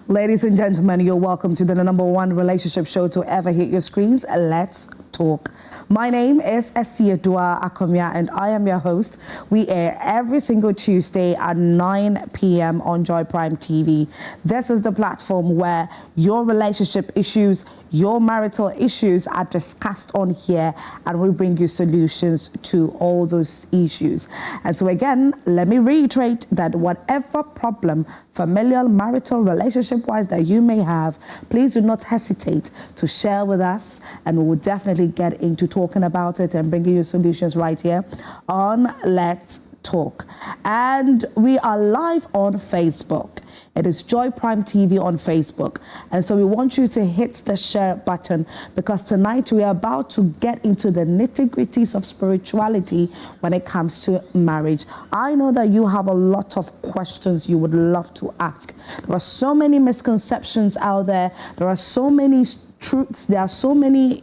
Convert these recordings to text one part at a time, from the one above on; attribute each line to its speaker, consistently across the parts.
Speaker 1: Ladies and gentlemen, you're welcome to the #1 relationship show to ever hit your screens. Let's talk. My name is Esiedua Akomia and I am your host. We air every single Tuesday at 9 p.m. on Joy Prime TV. This is the platform where your relationship issues, your marital issues are discussed on here, and we bring you solutions to all those issues. And so again, let me reiterate that whatever problem, familial, marital, relationship-wise that you may have, please do not hesitate to share with us, and we will definitely get into talking about it and bringing you solutions right here on Let's Talk. And we are live on Facebook. It is Joy Prime TV on Facebook. And so we want you to hit the share button, because tonight we are about to get into the nitty-gritties of spirituality when it comes to marriage. I know that you have a lot of questions you would love to ask. There are so many misconceptions out there. There are so many truths. There are so many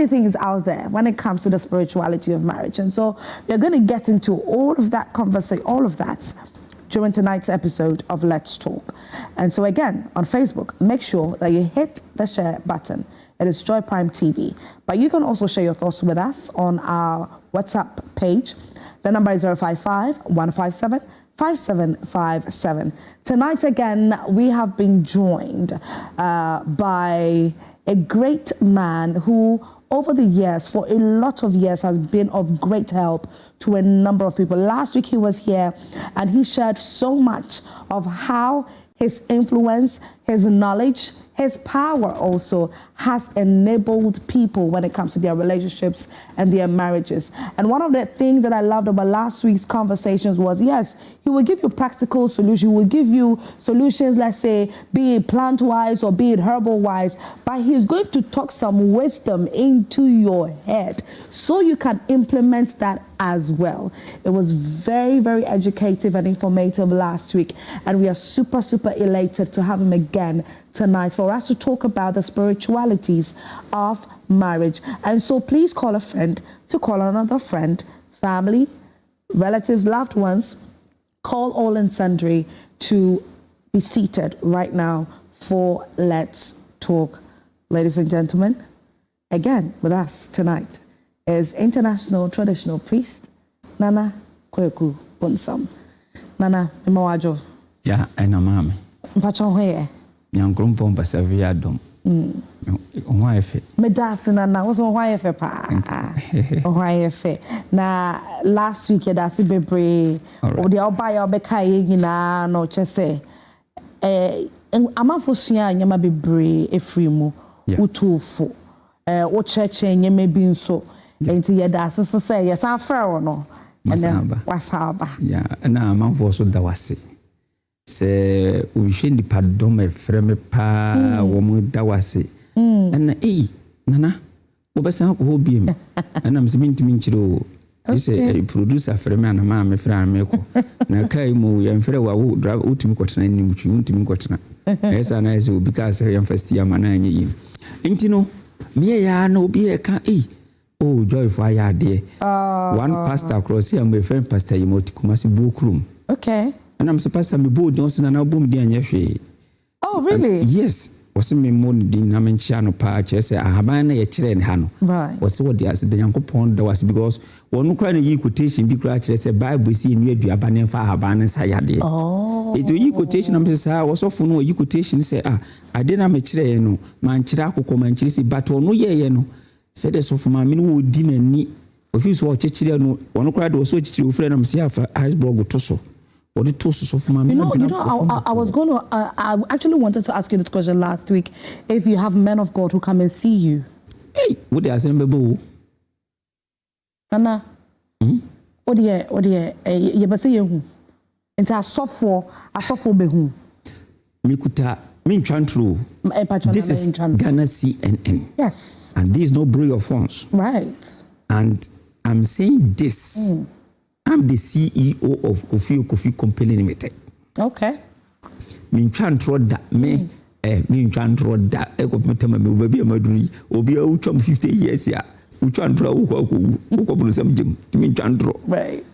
Speaker 1: things out there when it comes to the spirituality of marriage. And so we're going to get into all of that conversation, all of that, during tonight's episode of Let's Talk. And so again, on Facebook, make sure that you hit the share button. It is Joy Prime TV. But you can also share your thoughts with us on our WhatsApp page. The number is 055-157-5757. Tonight again, we have been joined by a great man who over the years, for a lot of years, has been of great help to a number of people. Last week he was here and he shared so much of how his influence, his knowledge, his power also has enabled people when it comes to their relationships and their marriages. And one of the things that I loved about last week's conversations was, yes, he will give you practical solutions. He will give you solutions, let's say, be it plant-wise or be it herbal-wise, but he's going to talk some wisdom into your head so you can implement that as well. It was very, very educative and informative last week, and we are super, super elated to have him again tonight for us to talk about the spiritualities of marriage. And so please call a friend to call another friend, family, relatives, loved ones. Call all and sundry to be seated right now for Let's Talk. Ladies and gentlemen, again with us tonight is international traditional priest Nana Kwaku Bonsam. Nana, imawajo.
Speaker 2: Ja, ena mami.
Speaker 1: Mpacho hoye.
Speaker 2: Nyankrumpo mpasavia dom. Onwa efe.
Speaker 1: Medasi nana, what's onwa efe pa? Onwa efe. Na last week ya dasi bebre. Odi oba ya obeka ye nyina no chese. Amafo sua nyama bebre efrimu. Utufu. O cheche nyeme bi nso. Enti ya dasi so say yes afra no. Wasaba.
Speaker 2: Yeah, na amafo so dawase. Se ushindi padome freme pa womu dawase. Na nana obesa ko hobiem. Na msiminti minchiro. Ise producer freme ana ma me frame meko. Na kai mu ya mfre wa utimi kwotena ni mutwi utimi kwotena. Esa na ese because ya first year mana anye yi. Enti no me ya na obi e ka oh joy for ya de. One pastor across here my friend pastor Yimoti Kumasi Bukrum.
Speaker 1: Okay.
Speaker 2: And I'm supposed to be bold, don't say na boom dia nyehwe.
Speaker 1: Oh, really?
Speaker 2: Yes. Was me mon din na menchia no pa chese ahaban na ye kire ne ha no.
Speaker 1: Right.
Speaker 2: Was what the as the Yankopon that was because one cry na quotation bi kra kire say Bible see enu aduaba ne fa ahaban ne sayade.
Speaker 1: Oh.
Speaker 2: It yi quotation am say was of no yi quotation say ade na me kire ye no man kire akoko man kire si but ono ye no say the so for ma me no di na ni office wo kire no one cry do so kire ofre na me say afa iceberg to so. I was going to, I actually wanted to ask you this question last week. If you have men of God who come and see you. Hey, what they assemble?
Speaker 1: Nana, what do you say you? Into a software behu.
Speaker 2: Mikuta, min chantru. This is Ghana CNN.
Speaker 1: Yes.
Speaker 2: And this is no bro of phones.
Speaker 1: Right.
Speaker 2: And I'm saying this. I'm the CEO of Kofi Company Limited.
Speaker 1: Okay.
Speaker 2: Min chantro da me min chantro da e ko metama me obi amaduri obi a utwam 50 years ya uchandro uko Bonsam jim me chandro
Speaker 1: Right.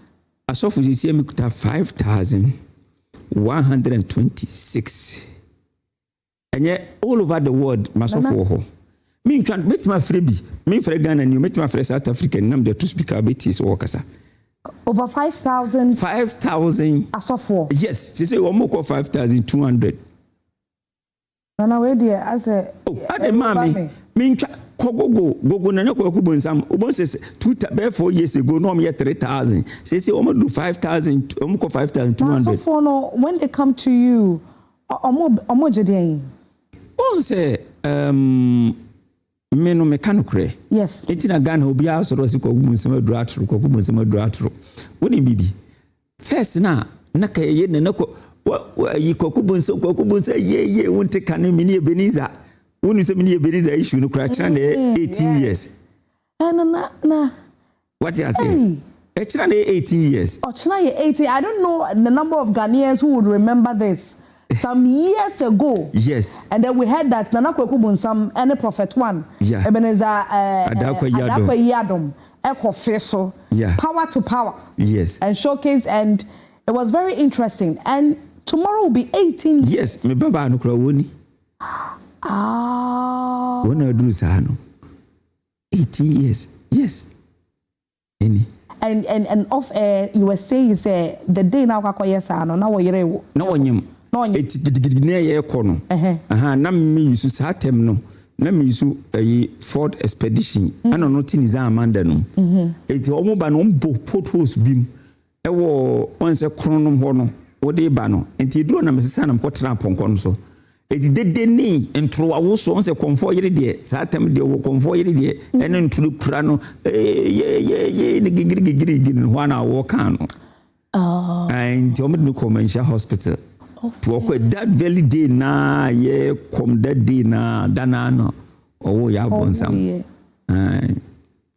Speaker 2: asofo sisi me kuta 5,126 enye all over the world masofo ho me ntwan metima frebi me frɛ Ghana ni metima frɛ South Africa nam de to speaker betis wo kasa
Speaker 1: Over 5,000 asofo.
Speaker 2: yes they say omoko 5,200
Speaker 1: Nana we there as a
Speaker 2: ade mami me ntwa gogo na Kwaku Bonsam ubon say 4 years ago no me 3,000 say omo do 5,000 omoko 5,200
Speaker 1: asofo no when they come to you omo jede
Speaker 2: on say me no mechanical.
Speaker 1: yes
Speaker 2: Etina Ghana obi a soro si Kwaku Bonsam adu atro woni bibi first na kaye ne na yi Kwaku Bonsam ye wonte kane me ne Ebenezer woni se me ne Ebenezer issue no kra kira na 18 years
Speaker 1: na
Speaker 2: what you say kira na 18 years
Speaker 1: Ochina ye 80. I don't know the number of Ghanaians who would remember this some years ago.
Speaker 2: Yes.
Speaker 1: And then we heard that Nana Kwaku Bonsam and the Prophet one.
Speaker 2: Yeah.
Speaker 1: Ebenezer
Speaker 2: Adakwa
Speaker 1: Yadom. Eko
Speaker 2: yeah.
Speaker 1: Power to power.
Speaker 2: Yes.
Speaker 1: And showcase, and it was very interesting. And tomorrow will be 18 years.
Speaker 2: Yes. Me baba no kra woni. Wona duru sa no. 18 years. Yes. Any.
Speaker 1: And off air, you were saying the day now kakoye sa no na wo yere wo.
Speaker 2: Na wonyem. Eti gidigidi na ye ko no. Na me yusu sa tem no. Na me yusu Ford Expedition. Ana no tiniza Amanda no. Eti omo ba no mbo potholes bim. E wo onse kronom ho no. Wo de ba no. Enti duro na mesesa na mpotra ponko no so. Eti dede ni ntro awo so onse konfo yere de sa tem de wo konfo yere de ene ntro kura no ye ni gigiri ho na wo kan no. And omo no commercial hospital. Okay. That very day na ye come that day na dana no owo ya Bonsam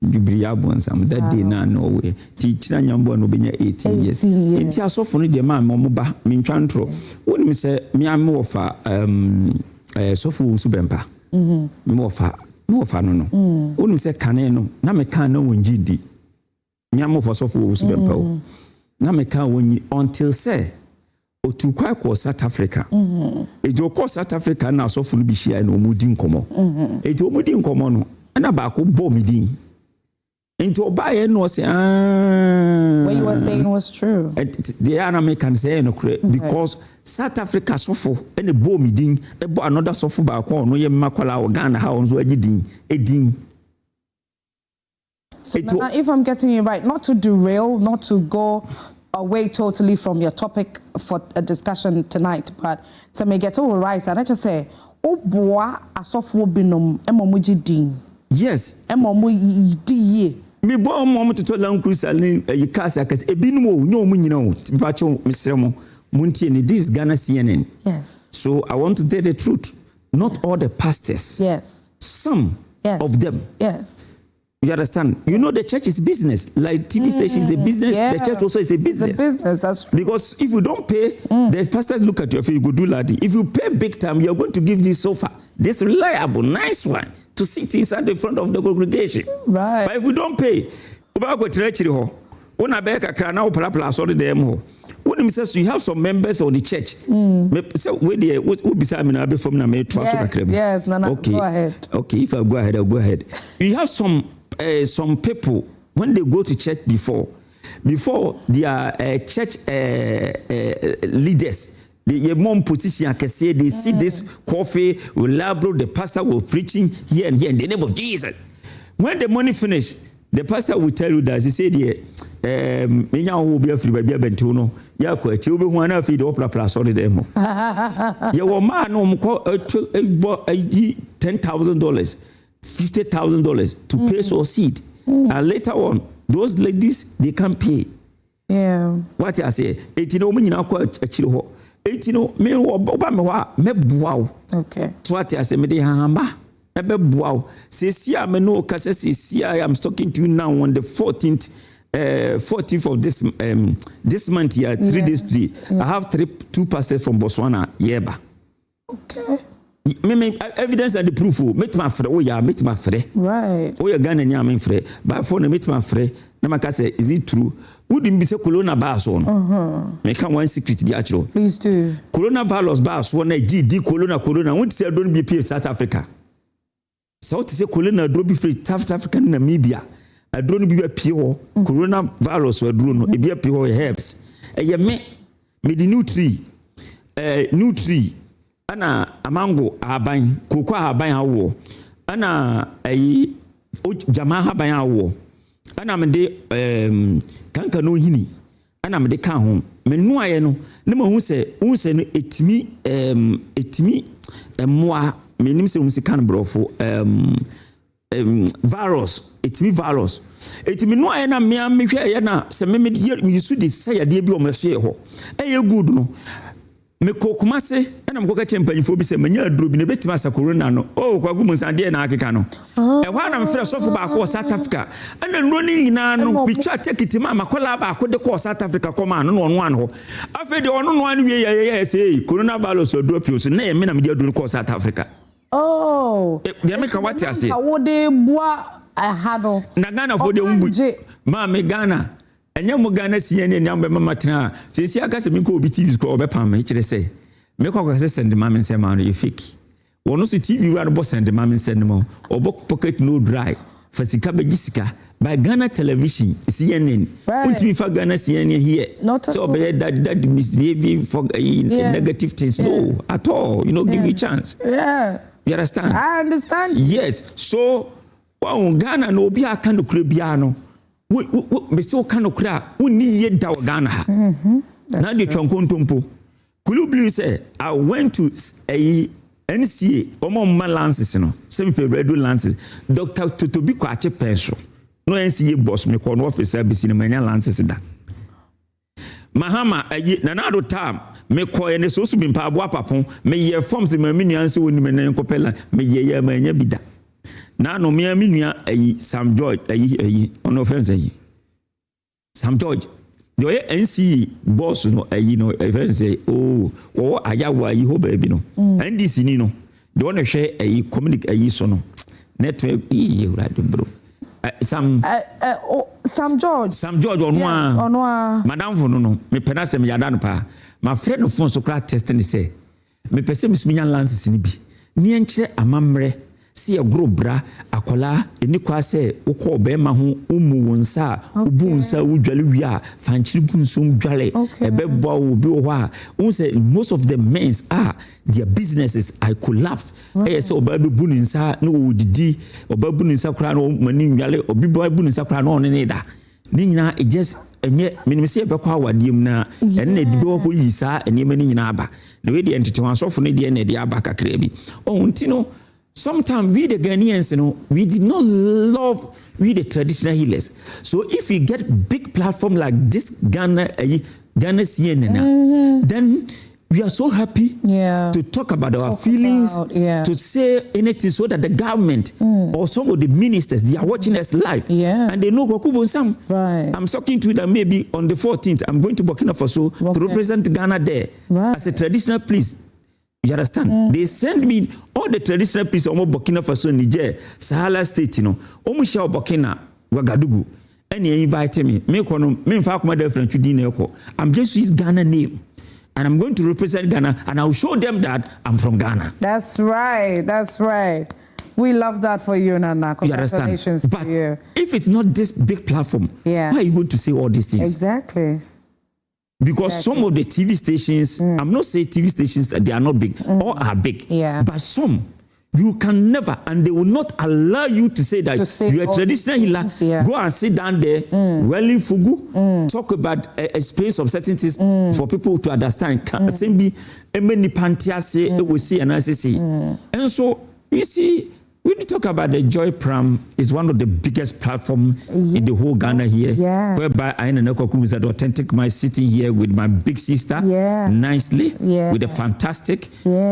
Speaker 2: Bibria Bonsam that day na no we teacher nyambo no benya 18 years enti asofo no de ma mo ba me ntwantro woni me se me am ofa sofo subempa me ofa no woni me se kane no na me kan na wonjidi me am ofa sofo subempa na me kan wonyi until say otu Kwaku South Africa ejo ko South Africa na asofo no bi hia na omudi nkomo ejo omudi nkomo no na ba ko bo midin enti obaye no say
Speaker 1: what you were saying was true
Speaker 2: the American say no because South Africa sofo and bo midin e bo another sofo ba ko no ye makola o Ghana ha onzo agidin edin.
Speaker 1: So now, if I'm getting you right, not to derail, not to go away totally from your topic for a discussion tonight, but to make it all right, and I just say, oh boy, asofo binom emomuji din.
Speaker 2: Yes.
Speaker 1: Emomuji di.
Speaker 2: Me bo mo to Land Cruiser ni yikasa kase ebinom o nyo mu nyina o bacho misremo muntie ni this Ghana CNN.
Speaker 1: Yes.
Speaker 2: So I want to tell the truth. Not all the pastors.
Speaker 1: Yes.
Speaker 2: Some of them.
Speaker 1: Yes.
Speaker 2: You understand? You know the church is business. Like TV station is a business. Yeah. The church also is a business.
Speaker 1: It's a business, that's true.
Speaker 2: Because if you don't pay, the pastors look at you if you go do laddie. If you pay big time, you're going to give this sofa, this reliable, nice one, to sit inside the front of the congregation.
Speaker 1: Right.
Speaker 2: But if you don't pay, you have some members of the church.
Speaker 1: Yes, Nana,
Speaker 2: okay.
Speaker 1: Go ahead.
Speaker 2: Okay, if I go ahead, I'll go ahead. You have some people, when they go to church before their church leaders, the mom position can say they see this coffee will label, the pastor will preaching here and here in the name of Jesus. When the money finish, the pastor will tell you that he said menya will be free by bentuno ya ko achi obi hu na fi de opera plus or the mo ye wo ma no mko $10,000 $50,000 to pay so seed and later on those ladies they can pay.
Speaker 1: Yeah.
Speaker 2: What I say etino mu nyina ko achi ho etino me wo ba me ho me boa. Okay. So what I say me de hamba ebe boa sesia me no ka sesia I am talking to you now on the 14th of this month here, 3 days today. I have two pastors from Botswana, Yeba.
Speaker 1: Okay.
Speaker 2: me evidence and the proof meet my friend. Oh yeah, meet my friend.
Speaker 1: Right.
Speaker 2: Oh yeah, Ghana nya me friend. By phone meet my friend. Na maka say is it true? Wouldn't be say corona virus on. Me can one secret be actual.
Speaker 1: Please do.
Speaker 2: Coronavirus virus one GD corona. Won't say don't be pay South Africa. So to say corona don't be free South Africa and Namibia. I don't be pure coronavirus or drone. It be pure herbs. Eh me the new tree. Ana amango aban koko aban awo ana ayi jama aban awo ana me de kanka no hini ana me de ka ho me nu aye no ne ma hu se no etimi moa me nim se hu se kan brofo virus etimi nu aye na me hwe ye na se me yusu de say ade bi o me hwe ho eye good no me kokumase na mkoka chempanyfo bi se manya aduro bi ne betima sa corona no Kwaku Bonsam de na akeka no hwa na mfre sofo ba ko South Africa na nro ni nyina no bitwa tekiti ma makola ba ko de ko South Africa koma no no ano ho afi de ono no anu wie ye say coronavirus aduro pio so na ye me na me de aduro ko South Africa de me ka wati ase
Speaker 1: wo de boa ahado
Speaker 2: na Ghana fo de umbu ma me Ghana enye mo Ghana siye ne ambe mama tena sesi aka se me ko obi TV ko obepam me kire say me ko se send ma me say ma no you fake wono so TV wa no send ma me send mo obok pocket no dry fasika begisika by Ghana television CNN untimi fa Ghana CNN here so be that misbehaving for negative things no at all give you chance you understand
Speaker 1: I understand
Speaker 2: yes so Ghana no obi aka no kure bia no we still can cry. We need that Ghana. Now the Tronkontompo. Could you believe say I went to a NCA Omo Lances, semi red lances. Dr. Totobi Kwache Penso. No NCA boss me call office service in many lances that. Mahama nanado time me call and so to be pabwa papon me ye forms the minions when me copella me ye ma nya bida. Na no me nua Sam George ono friends Sam George do NC boss no no friends say ayawa ho baby no NDC ni no do no hwe communicate so no network right bro Sam
Speaker 1: George
Speaker 2: ono a madam fo no me pena se me yada no pa my friend no phone so crack test ni say me pese me sminya lances ni bi ni enche amamre si e grobra akola eni kwa se ukọ be ma ho umu wonsa ubu wonsa udwale wi a fanchiri gunsom dwale ebebo obi ho a unse most of the men's their businesses I collapse so obabu buninsa no odidi obabu ninsa kra no mani nwale obi babu ninsa kra no ne da ni nyina e just enye minimse e bekọ awadiem na ene na dibe wo yi sa ene mani nyina aba na we de entity wan sofo ne de na de aba kakra bi ntino sometimes we the Ghanaians, we did not love the traditional healers. So if we get big platform like this Ghana CNN, then we are so happy to talk about our feelings, to say anything so that the government or some of the ministers, they are watching us live. And they know Kwaku Bonsam. I'm talking to them maybe on the 14th. I'm going to Burkina Faso to represent Ghana there as a traditional priest. You understand? They send me all the traditional priests of Burkina Faso, Niger, Sahara State, Omusha Burkina, Ouagadougou. And he invited me. I'm just use Ghana name. And I'm going to represent Ghana and I'll show them that I'm from Ghana.
Speaker 1: That's right. We love that for you, Nana. Congratulations
Speaker 2: to
Speaker 1: you.
Speaker 2: If it's not this big platform, why are you going to say all these things?
Speaker 1: Exactly.
Speaker 2: Because some of the TV stations, I'm not saying TV stations that they are not big, all are big. But some, you can never, and they will not allow you to say that you're a traditional healer. Go and sit down there, well in Fugu, talk about experience of certain things for people to understand. Same be many pantiase we see and I say. And so you see, when you talk about the Joy Pram, is one of the biggest platforms in the whole Ghana here. Whereby I and Kwaku is authentic. My sitting here with my big sister, nicely, with a fantastic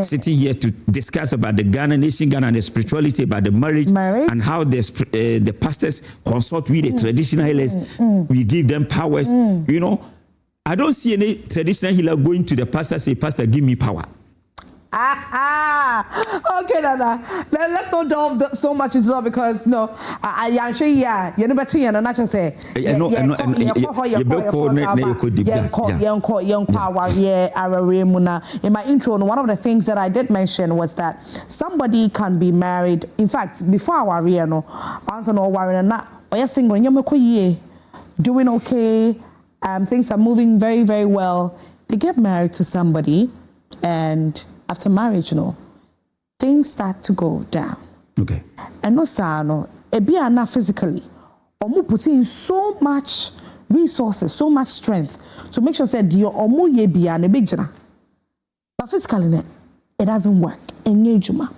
Speaker 2: sitting here to discuss about the Ghana nation, Ghana and the spirituality, about the marriage. And how the pastors consult with the traditional healers. We give them powers. I don't see any traditional healer going to the pastor say, "Pastor, give me power."
Speaker 1: Okay, Nana. Let's not delve so much into that because no, I'm sure you never see and I just say in my intro, one of the things that I did mention was that somebody can be married. In fact, before our year, no, answer no worry and not or single doing okay. Things are moving very, very well. They get married to somebody, and after marriage, things start to go down.
Speaker 2: Okay.
Speaker 1: And no, not physically. Omu put in so much resources, so much strength to make sure that your omu ye be an big jana. But physically, it doesn't work. Engagement.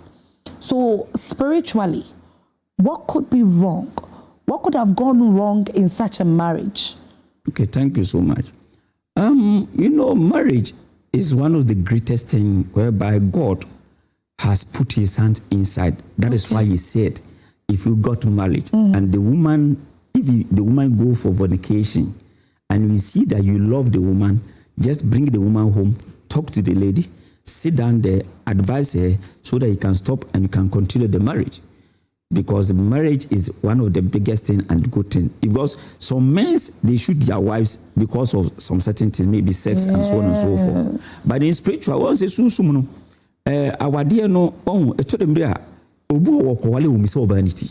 Speaker 1: So spiritually, what could be wrong? What could have gone wrong in such a marriage?
Speaker 2: Okay, thank you so much. Marriage is one of the greatest things whereby God has put his hand inside. That is why he said, if you got married and the woman go for fornication and we see that you love the woman, just bring the woman home, talk to the lady, sit down there, advise her so that you can stop and you can continue the marriage. Because marriage is one of the biggest thing and good thing. Because some men, they shoot their wives because of some certain things, maybe sex and so on and so forth. But in spiritual, one says, our dear no, told them there, Obu Wokowale umisa obanity.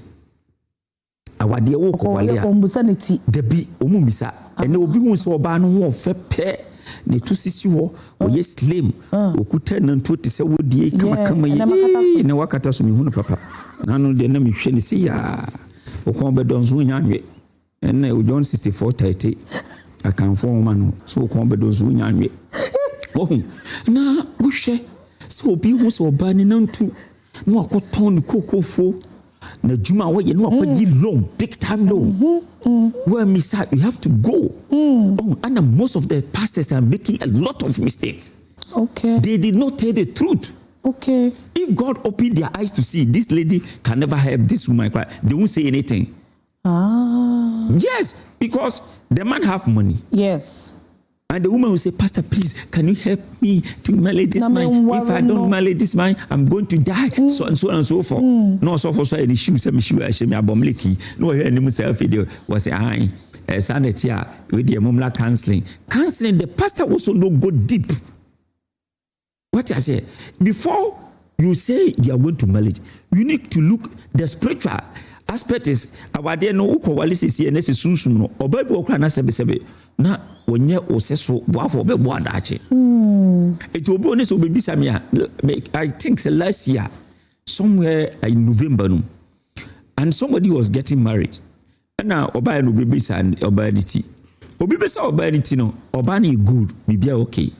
Speaker 2: Our dear Wokowale umbusanity. Debi umumisa. And Obi so banu wo fepe. Ne to sisi wo oye slim okuta na nto te se wodie kama ye na wakata so me hunu papa nanu de na me hwe ni se ya okon be don so nyanwe en na o John 64:30 akan fo ma no so okon be don so nyanwe ohun na wo hwe se obi hu so ba ni nantu no akoton ni kokofo na juma wo ye no akwaji loan big time loan. Well, Misa, you have to go. And most of the pastors are making a lot of mistakes.
Speaker 1: Okay.
Speaker 2: They did not tell the truth.
Speaker 1: Okay.
Speaker 2: If God opened their eyes to see this lady can never help this woman, they won't say anything. Yes, because the man have money.
Speaker 1: Yes.
Speaker 2: And the woman will say, Pastor, please, can you help me to marry this man? If I don't marry this man, I'm going to die. So and so and so forth. No, so for so any shoes, some shoe, I shame abomliki. No, any myself video was a sanity with the mumla counseling. Counseling, the pastor also no go deep. What I say, before you say you are going to marry, you need to look the spiritual aspect is our dear no uko walisisi and nesi sunsun no obabi okra na sebe na onye oseso boafo be bo adache eto obi oni so be bisamia I think last year somewhere in November no and somebody was getting married and oba no be bisa oba niti obi bisa oba niti no oba na good bibia okay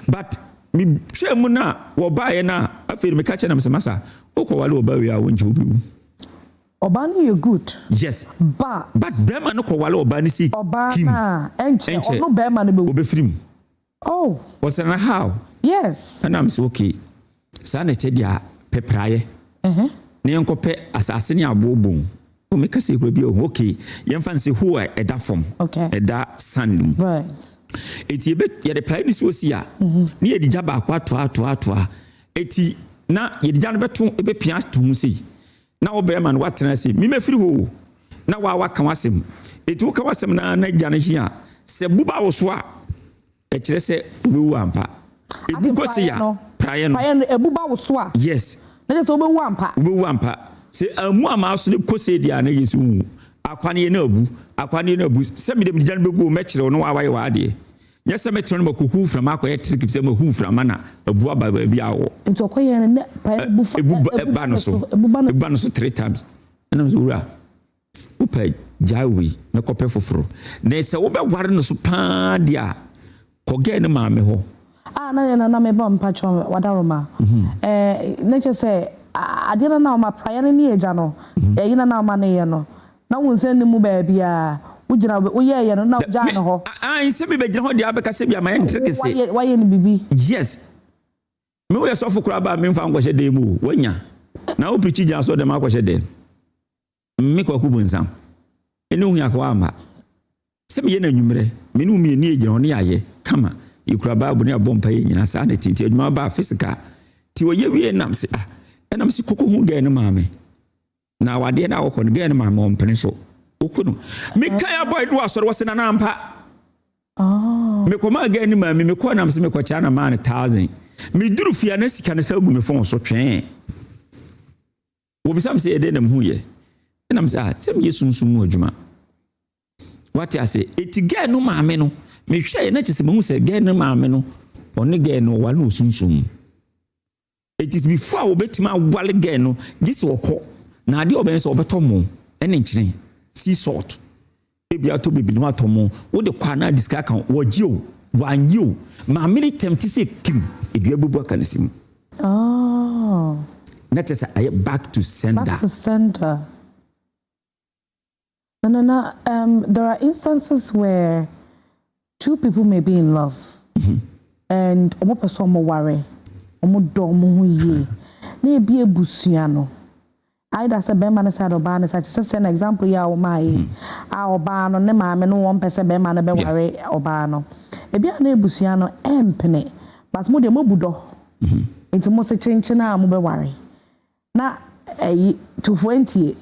Speaker 2: but me hwe mu na oba ye na aferi me ka che na masa uko wale oba wi a wonje obi wu
Speaker 1: Obani, you're good.
Speaker 2: Yes.
Speaker 1: But
Speaker 2: Bema no kwale Obani si.
Speaker 1: Obana enche. No Bema no be.
Speaker 2: Obefrim.
Speaker 1: Oh.
Speaker 2: Was na how?
Speaker 1: Yes.
Speaker 2: And I'm so okay. Sa na te dia pepraye. Ne enkope asase ni abobon. O me ka se kura bi okay. Yen fancy who e da form.
Speaker 1: Okay.
Speaker 2: E da sand.
Speaker 1: Right.
Speaker 2: Eti be ye de praye ni so si a. Ni ye di jaba akwa toa. Eti na ye di jana beto e be pia to mu sei. Na obema no watena se mi mefiri ho na wa ka wasem etu ka wasem na gya hia se buba wo so a e kire se obewu ampa ebu go se ya praye no
Speaker 1: ebuba wo so a
Speaker 2: yes
Speaker 1: na se obewu ampa se amu ama so ne ko se dia na yesu wu akwane na abu se mi dem gya no begu me kire no wa waye wa ade yes me tron ma kuku fra ma kwa trick se ma hu fra ma na abu aba ba bi awo nti okoye ne pa
Speaker 2: ebu no so 3 times and I'm so upa jawi na kope foforo na se wo be ware no so pa dia koge ne ma me ho
Speaker 1: na me bom patcho wadaroma na che se ade na ma prayer ne eja no yina na ma ne ye no na wonse ne mu ba bia ujina uye no na uja no ho
Speaker 2: se be gina ho dia beka se bia ma entre se
Speaker 1: waye ni bibi
Speaker 2: yes me we so fukura ba me mfa ngwahye dem o wanya na o preach ja so dem akwahye dem me Kwaku Bonsam ene hu yakwa ama se me ye na nwumre me ne umi ni egina ho ne yaye kama ikura ba bu ne abompa ye nyina sa na tinti adwuma ba physical ti oye wie nam se enam se koko hu ga ne maame na wade na wokɔ ne ga ne maame on pene so okunu me kan boy do asɔre wose na nampa me kɔma ga ne maame me kɔ nam se me kɔ cha na man 1000 me duru fia na sika ne sa gu me fon so twɛn wo bisam se ede nam hu ye enam se sem yesunsum mu adwuma what I say eti ga no maame no me hwɛ na kyese mahu se ga no maame no ɔne ga no wale osunsum. It is before obetima wale ga no gisi wokɔ na ade oben se obeto mo ene nkyene sea salt ebi ato bebi no atomo wo de kwa na diska kan wogie o wanye o maame ni temti se kim edua bubu akanesim. That is back to sender.
Speaker 1: Back to sender. No. There are instances where two people may be in love, and omo person mo worry, omo do mo ye. Na ebi ebusuano. Either say be man side oba na say an example ya o mai. Oba no ne maame no won pese be man be worry oba no. Ebi na ebusuano empene, but mo de mo budo. Into mo se chenche na mo be worry. Na 220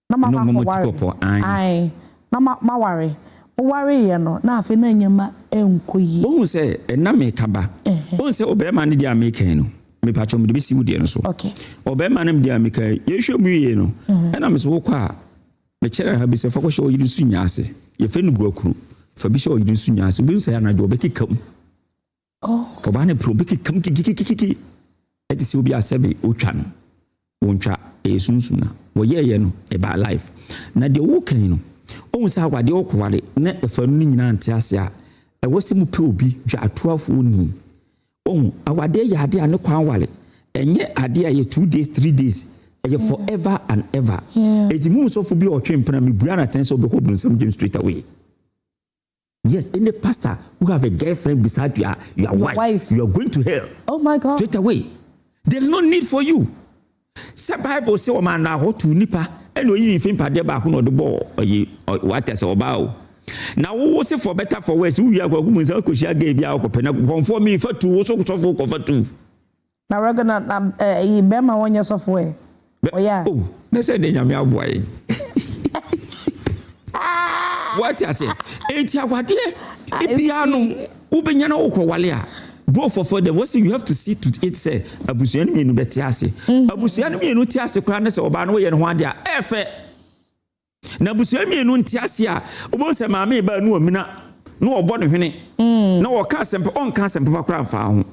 Speaker 1: na ma worry na ma worry o worry ye no na afi na nyama enkoyi
Speaker 2: o se na me kaba o se obema ne dia make no me pacho me de bisi wudie no so
Speaker 1: okay
Speaker 2: obema ne dia make ye hwemu ye no na me so wokɔ a me kyerɛ ha bi se fakɔ hwe oyiri su nyaase ye fe nu guakuru fa bi hwe oyiri su nyaase bi se na do be kikam ko ba ne pro be kikam kiki eti se obi asebe otwa no woncha esunsum na wo ye no e ba life na de wo kan no o nsa agwade wo kwale na efa no nyina ante ase a e wo se mu pe obi dwa atoafo ni o agwade ya ade ane kwan wale enye ade aye 2 days 3 days aye forever and ever eti mu so fo bi o twempena me bua na ten so be ko Bonsam James straight away. Yes, any pastor who have a girlfriend beside your wife, you are going to hell.
Speaker 1: Oh my God.
Speaker 2: Straight away. There is no need for you. Say Bible say o man na ho tu nipa eno yi fin pade ba ko no de bo oyi what say oba o na wo say for better for worse we Kwaku Bonsam ko shia ga bia ko pena conform me fa tu wo so ko fa tu
Speaker 1: na raga na yi be ma wonya so for e o ya
Speaker 2: oh na say de nyame aboy what I say enti agwade e bia no wo benya na wo ko wale a both for them what you have to see to it say abusuan mi no beti ase abusuan mi no ti ase kra na say oba no ye ne ho ade a efe na abusuan mi no ti ase a obo se maame ba no amina no obo no hwene na wo ka sempe on ka sempe kra fa ho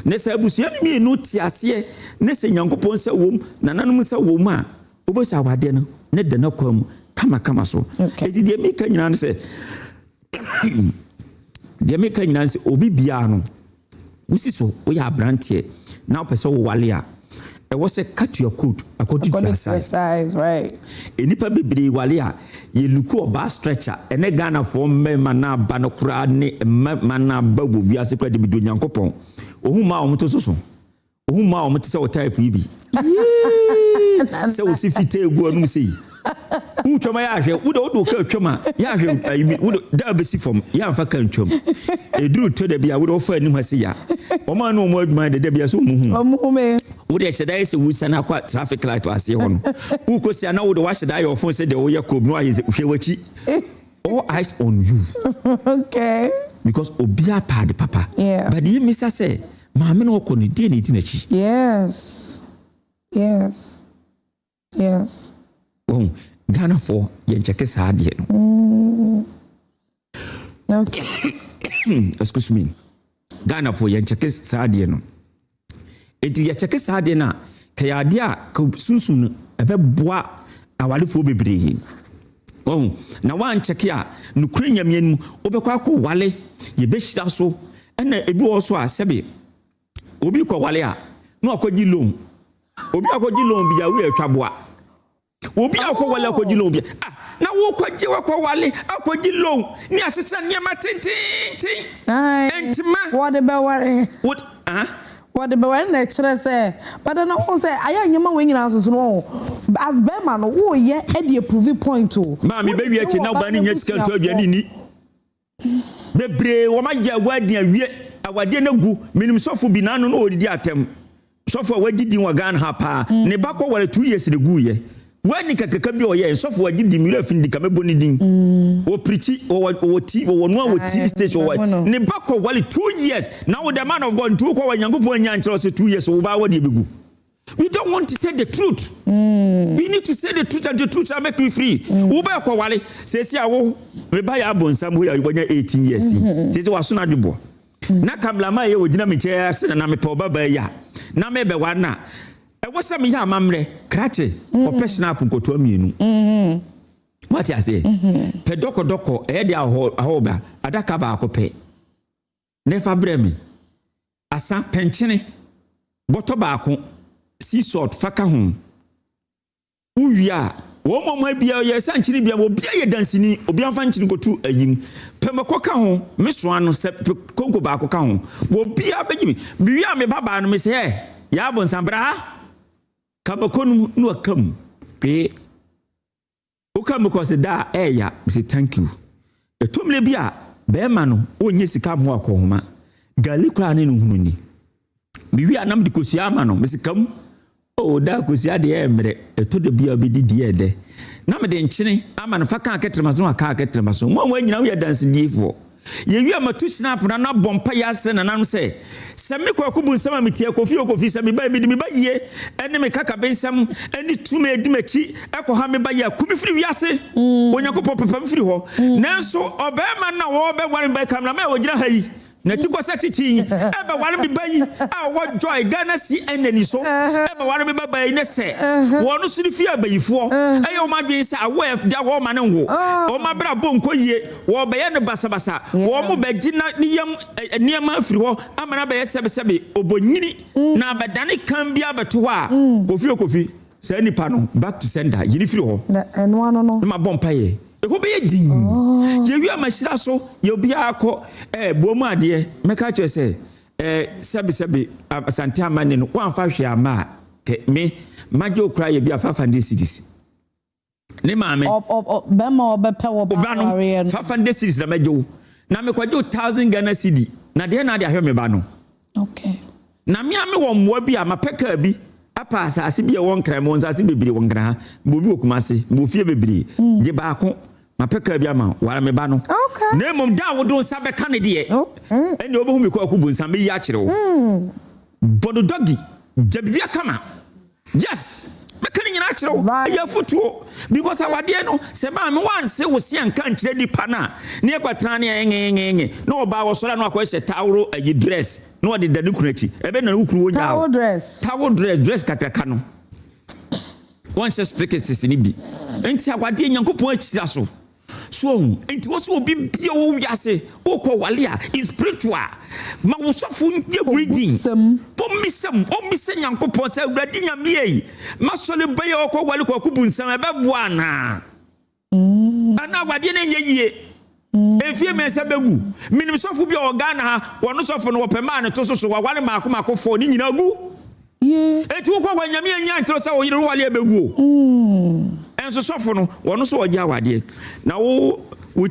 Speaker 2: na say abusuan mi no ti ase na say Nyankopon se wom na nanum se wom a obo se awade no ne de na kwam kama so eti de mi ka nyina no se de mi ka nyina se obi bia no Wisi so we are brantie now person wale a e was a cut your coat according to your size
Speaker 1: right
Speaker 2: enipa bebre wale a ye luku oba stretcher ene Ghana for mema na ba no kura ne mana ba bo wiase kwa de bido Nyankopon ohuma o mto soso ohuma o mte se o type bi se o si fite egu anu sei utwoma ya hwe wo ka twoma ya hwe wo da besi fom ya mfa kan twom eduru to da bia wo fa anim hase ya o ma no mo adwuma de da bia so mu hu
Speaker 1: me
Speaker 2: wo de cheda ese wo sana kwa traffic light ase ho wo ko sia na wo de wa cheda your phone say de wo ya ko no aye hwe wachi all eyes on you
Speaker 1: okay
Speaker 2: because obia pa de papa but you miss say maame no ko ni de ni tinachi
Speaker 1: yes
Speaker 2: oh Ghana for yen check saadie no
Speaker 1: okay
Speaker 2: excuse me Ghana for yen check saadie no enti ye check saadie na kayade a ka sunsun no ebe boa awalefo bebre oh na wan check a no kranyamia mu obekwa akọ wale ye be hira so na ebi wo so a sebe obi kọ wale a no akọgi loan obi akọgi loan bi ya we atwaboa obi akọwale akọgi loan bi na wo kwaje wale akọgi loan ni asesa niema tintin entima
Speaker 1: what the be worry what the be worry na chere say but na won say aya nyema we nyina so no as be man wo ye e dey prove point o
Speaker 2: ma me be wi achi na ba ni nya sika to aduani ni bebre wo ma ja gwa dia wie awade na gu minim sofo bi na no odidi atem so for wagidi wa Ghana ha pa ne bako wale 2 years ne guye wani kakaka bi oye so for wagidi mi la fin di kamebo ni din o preach o TV o no o TV station o ne bako wale 2 years now the man of God ntu ko wanyankopon anya nkyere so 2 years wo ba wade ebegu. We don't want to say the truth. We need to say the truth, and the truth shall make you free. Ube kwa wale sesi awo me ba ya Bonsam ho ya 18 years. Tete waso na dwebo. Na kamlama ye odina me che se na me pa baba ya. Na me be wa na. E wo se me ya amamre krache professional punkoto amienu. What you say? Pe doko e de ahoba adaka ba akope. Nefa bremi. Asa penchene. Boto ba ako sea salt faka hom uwia wo mama bia ye sanchiri bia obi ye dansini obi anfa nchiri kotu ayim pemako ka ho meso ano se konko ba ka ho obi abegimi biwia me baba no me se ya Bonsam bra kabako no akam pe ukam ko se da ya me say thank you etomle bia be ma no onye sika mo akohoma gali kra ne no hununi biwia nam de kosia ma no me sikam o da kosia de emre eto de bia obedi die de na me de nkyene ama no fa kan aketremaso aka aketremaso mo anyina wo dance diefo ye wi amatu snap na bompa ya sere na nam se me Kwaku Bonsam ametie kofi se me ba me de me ba yie ene me kaka bensam ene tume edi machi ekọ ha me ba ya kumi firi wiase onyankopọ papa firi ho nanso obema na wo be ware ba kamera ma ogina ha yi na tiko satichi ebe ware me bayi a wo joy Ghana si enani so ebe ware me bayi ne se wo no suri fi abayifo eye o ma dwen se awef da wo ma ne wo o ma bra bonko yie wo be ye ne basabasa wo mo be gina niyam niam afiri ho amana be ye sebe obonyini na abadane kan bia beto ho a kofi se nipa no back to sender yiri firi ho
Speaker 1: eno ano no
Speaker 2: ma bompa ye eko be din ye wi amashira so ye obi akọ bomu ade meka che se sebe asante amane no wan fa hwe ama ke me majo kra ye bia 500 cities ne maame
Speaker 1: be ma obepe wo ba no
Speaker 2: 500 cities na majo na me kwajo 1000 Ghana cedi na de na de ahwe me ba no
Speaker 1: okay
Speaker 2: na me ame wo mmoa bi amapeka bi apa asase bi e won kra mo nsase bebiri won kra bobi okumase bo fie bebiri je ba ko mapeka bi ama wara me ba no na mom da wo don sabe ka ne de ene obehu me Kwaku Bonsam me ya kire wo bodo dogi jabibia kama yes mekani nyina kire wo ya futuo because awade no se ba me wanse wo se anka nkire dipa na ne ekwatra ne engenge no ba wo sora no akwese tawro ayi dress no de dani kunachi ebe na wukuru wo nyaa tawro dress kakaka no once speak is ni bi enti awade nyankopon akira so enti wo so obi bia wo wiase wo ko wale a spiritual ma wo sofo ye breathing o misem nyankopon sa awurade nyame yi ma so le baye wo ko wale Kwaku Bonsam ebe bo ana awade na nyeyie efie me se begu minim sofo bia o Ghana ha wono sofo no opema ne to so wa wale maako fo ni nyina gu eti wo ko gwa nyame anya ntro sa wo yire wale ebegu enso sofo no wono so ogya awade na wo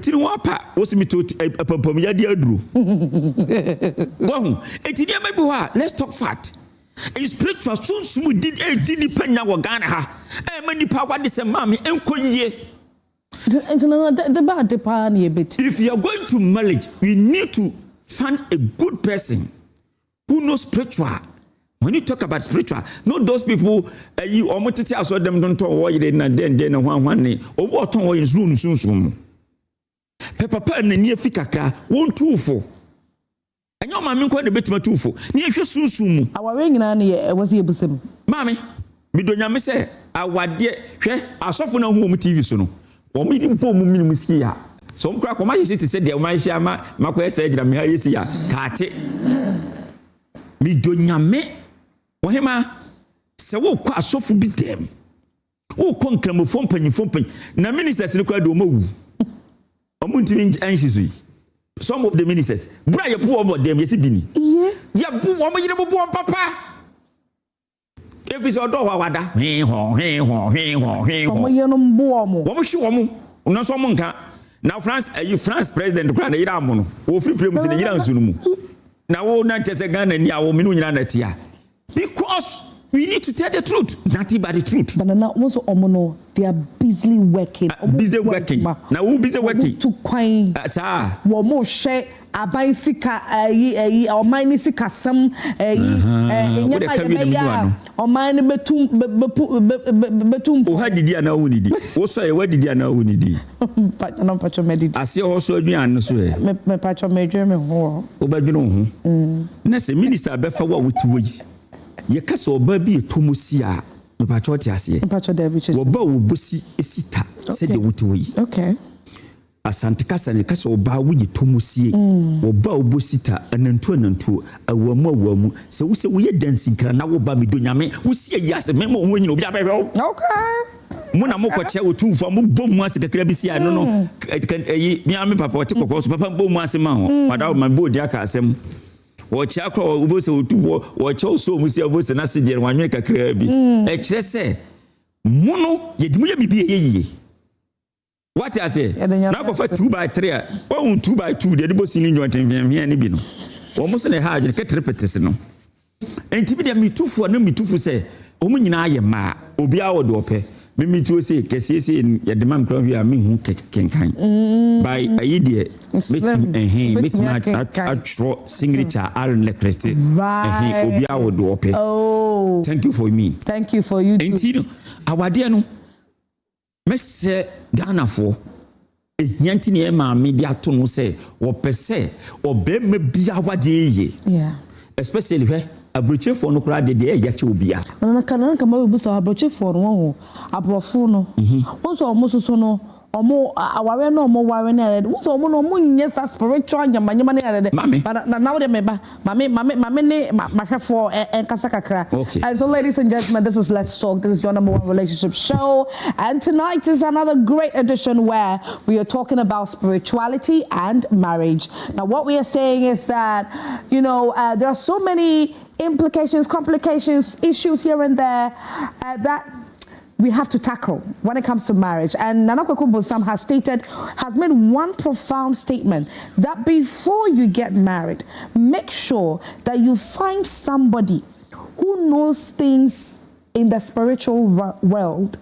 Speaker 2: tiri wo apa wo simito pampam ya di aduro wo eti dia ma bi ho a let's talk fact is spiritual sunsumu did panya wo Ghana ha mani pa wade se mami enkoyie
Speaker 1: the bad depa na ebeti.
Speaker 2: If you are going to marriage we need to find a good person who knows spiritual. When you talk about spiritual, not those people you omotiti aso dem don to wo yire na den na hwan ne obo oton wo yin sunsun papa na ni afi kakra won tuufo enyo ma me ko de betima tuufo ni ehwe sunsun mu
Speaker 1: aware nyina na ye was ye busem
Speaker 2: mami bidonya me se awade hwe asofo na hu TV so no wo mi di po mu minim skia so mkra ko ma hye se de ma hye ama makwa ese agira me ha yesi ya kate bidonya me wohema se wo kwa asofo bi dem wo konkramofo mpanyifo na ministers ne kwa de o mawu omuntimi anhyizu some of the ministers bra ye po obo dem yesi bini ya bu wo mo yire bo papa efisi odo wawada he ho
Speaker 1: omo ye no mbo omo
Speaker 2: wo mo hwe wo mo no so mo nka na France president kwa na yira amu no wo free premise ne yira nsunu mu na wo na tese Ghana ni awo minu nyina na tia because Because we need to tell the truth, nothing but the truth.
Speaker 1: But now, also, they are busily working.
Speaker 2: Busy working. Now, who busy working?
Speaker 1: To quine.
Speaker 2: Sir.
Speaker 1: Womo share. Abai sika or mine sika some or mine betum.
Speaker 2: Oh, how did you know who did it? Also, what did you know who did it?
Speaker 1: But no patch medit.
Speaker 2: I see also a man, so
Speaker 1: me patch of major me ho.
Speaker 2: Obadino. Nessa minister befa what with we. Ye caso baby to Musia. Me patch what I say.
Speaker 1: Patch of David.
Speaker 2: Oba busi esita said the witty.
Speaker 1: Okay.
Speaker 2: Asante kasa ne kasa oba wuyi tomusie oba obosita anantu awamu se wo se wo ye dancing kra na wo ba me do nyame wo sie yase me mo wonyi obi abebe wo
Speaker 1: okay
Speaker 2: mo na mo kwache wo tumfo mo bom ase kakra bi sia no no mi ame papa ote kokko so papa bom ase ma ho wada ma bo di aka asem wo chia kra wo bo se wo tumfo wo chia so mu sia bo se na se je wanwe kakra bi e kire se mo no ye di mo ye bibi ye what I say? Now go for 2x3. Oh, 2x2. The boss in your team. Any bino. Almost in a hard. You get repetition. No. And to me too for no me too for say. Omuna ye ma. Obia would ope. Me too say. Kesi in your demand club. You are me who can kind. By a idiot. Make my signature Aaron Lecresty. Right. Obia would ope.
Speaker 1: Oh.
Speaker 2: Thank you for me.
Speaker 1: Thank you for you.
Speaker 2: And our dear no. Mese Ghana for yanti ne ma media to no say wo pese obema bia wade ye
Speaker 1: yeah
Speaker 2: especially where abroche for no kra de ya che obia
Speaker 1: na kana kama we busa abroche for no ho abrofo no won so omo so no omo aware no omo ware na red won so omo no omo nye sa spiritual nyamanyama na red but now de meba mame ne mahwefo enkasa kakra. And so ladies and gentlemen, this is Let's Talk. This is your number one relationship show, and tonight is another great edition where we are talking about spirituality and marriage. Now what we are saying is that there are so many implications, complications, issues here and there that we have to tackle when it comes to marriage. And Kwaku Bonsam has made one profound statement that before you get married, make sure that you find somebody who knows things in the spiritual world,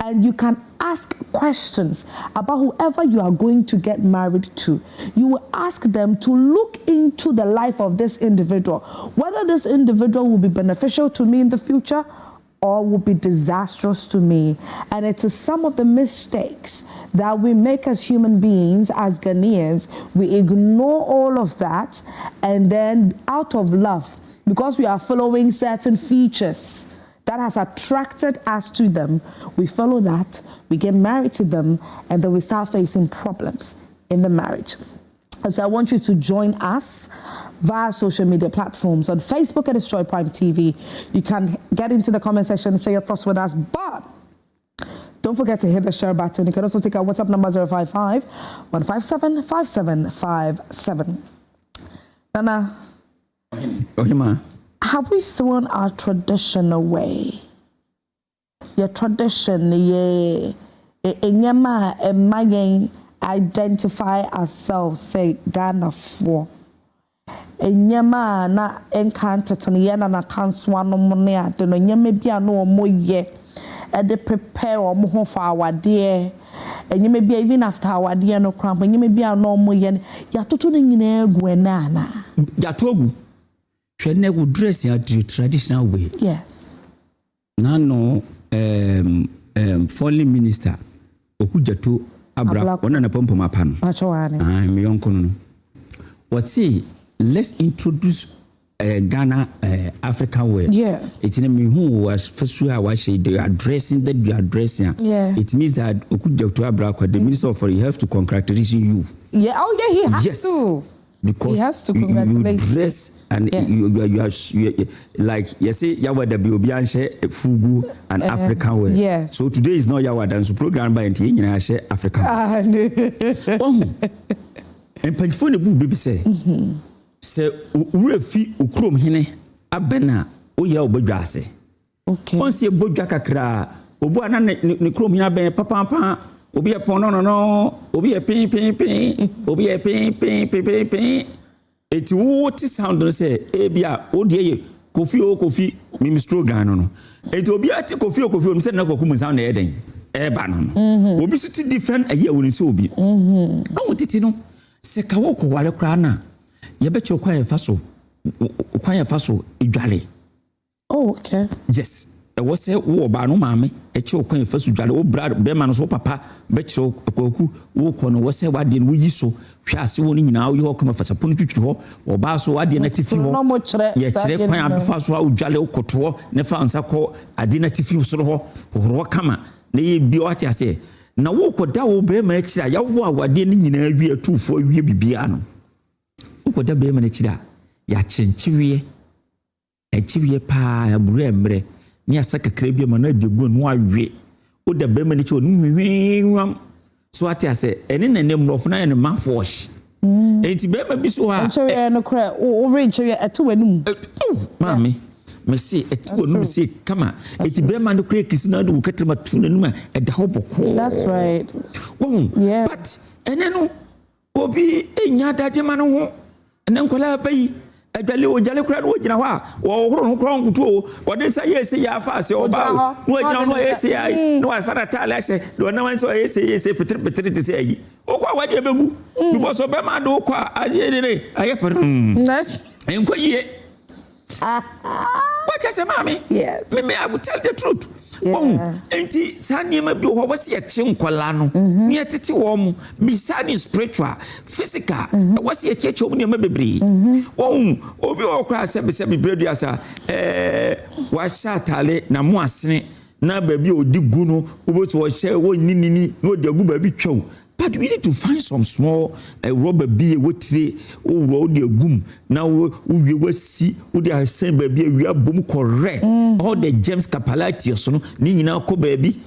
Speaker 1: and you can ask questions about whoever you are going to get married to. You will ask them to look into the life of this individual, whether this individual will be beneficial to me in the future or will be disastrous to me. And it is some of the mistakes that we make as human beings, as Ghanaians. We ignore all of that, and then out of love, because we are following certain features that has attracted us to them, we follow that, we get married to them, and then we start facing problems in the marriage. And so I want you to join us via social media platforms. On Facebook at Destroy Prime TV, you can get into the comment section and share your thoughts with us. But don't forget to hit the share button. You can also take our WhatsApp number 055-157-5757. Nana, have we thrown our tradition away? Your tradition, identify ourselves, say Ghana for. Enyama na encounter tani na kanswa no money ade no nyama bia no omoye e de prepare omo ho for our dear enyama bia even after our dear no cramp enyama bia no omoye ya toto no nyina egu na na
Speaker 2: ya togu hwe na go dress ya traditional way.
Speaker 1: Yes.
Speaker 2: Na no foreign minister okujato abra ona na pompo mapano
Speaker 1: achowane
Speaker 2: me yonko no what say let's introduce Ghana African way.
Speaker 1: Yeah.
Speaker 2: It's in me who was first who was they are addressing that you are addressing.
Speaker 1: Yeah.
Speaker 2: It means that the Minister of Foreign have to congratulate you.
Speaker 1: Yeah. Oh yeah, he has to.
Speaker 2: Because
Speaker 1: he has to congratulate
Speaker 2: you dress and you are like you say Yawa da Biobianche Fugu and African way.
Speaker 1: Yeah.
Speaker 2: So today is not Yawa dance program by share African. Oh. And Panfone bu baby say. Se urefi ukrom hene abena oyira obodwa ase.
Speaker 1: Okay.
Speaker 2: Once e bodwa kakra obu ana ne krom hene ben papa obi e pon no obi e pin obi e pin eti wo ti sound say e bia odi ye kofi mimi strogan no enti obi ati kofi me say na Kwaku Bonsam na eden ba no obi so different ayi awoni se obi na wotiti no se ka wo ko wale kra na ye be che kwan fa so edwale.
Speaker 1: Oh, okay.
Speaker 2: Yes. E wo se wo ba no maame e che kwan fa so dwale wo bra be ma no so papa be che Kwaku wo ko no wo se wade no yi so hwe ase wo ni nyina wo yi ho kama fa sapo no twitwi ho wo ba so wade na tifi ho ye kire kwan abefa so wo dwale wo koto ne fa ansa ko ade na tifi so ho ho kama na ye bi o ate ase na wo ko da wo be ma kira ya wo awade ni nyina wi atufo wi bibia no wo ko da be ma na kira ya chenchiwie echiwie pa aburu emre ni asaka krabia ma na degu no awe wo da be ma ni cho nwam so ate ase ene na nem no funa ene mafosh enti be ma bi so ha
Speaker 1: enchiwie no kra o renchiwie eto wanum
Speaker 2: mami me see eto no see kama enti be ma no kra kisi na do katrema tu na numa e da hoboko.
Speaker 1: That's right.
Speaker 2: Yeah. But ene no obi enya daje ma no ho ene nkola bayi adwale o jale kura no gina ho a wo horo no kura nkutu o wode sa yesi ya fa ase oba no gina no yesi ai no fa na tale ase do na wan so yesi petri te se ayi o kwa wade begu because o be ma do kwa ayedere ayeper enko yie what say mami?
Speaker 1: Yes.
Speaker 2: Me I will tell the truth. Enti sani ma bi ho wase ye chenkola no ne tete wo mu bisani spiritual physical wase ye cheche wo ne ma bebre obi okra se be bredu asa wa shatale na mu asene na ba bi odi gu no wo so wo hye wo ninini no odi agu ba bi twa. But we need to find some small rubber be a wetire o the gum now we see we are saying baby we are boom correct all the gems capillarity so no ni nyina ko baby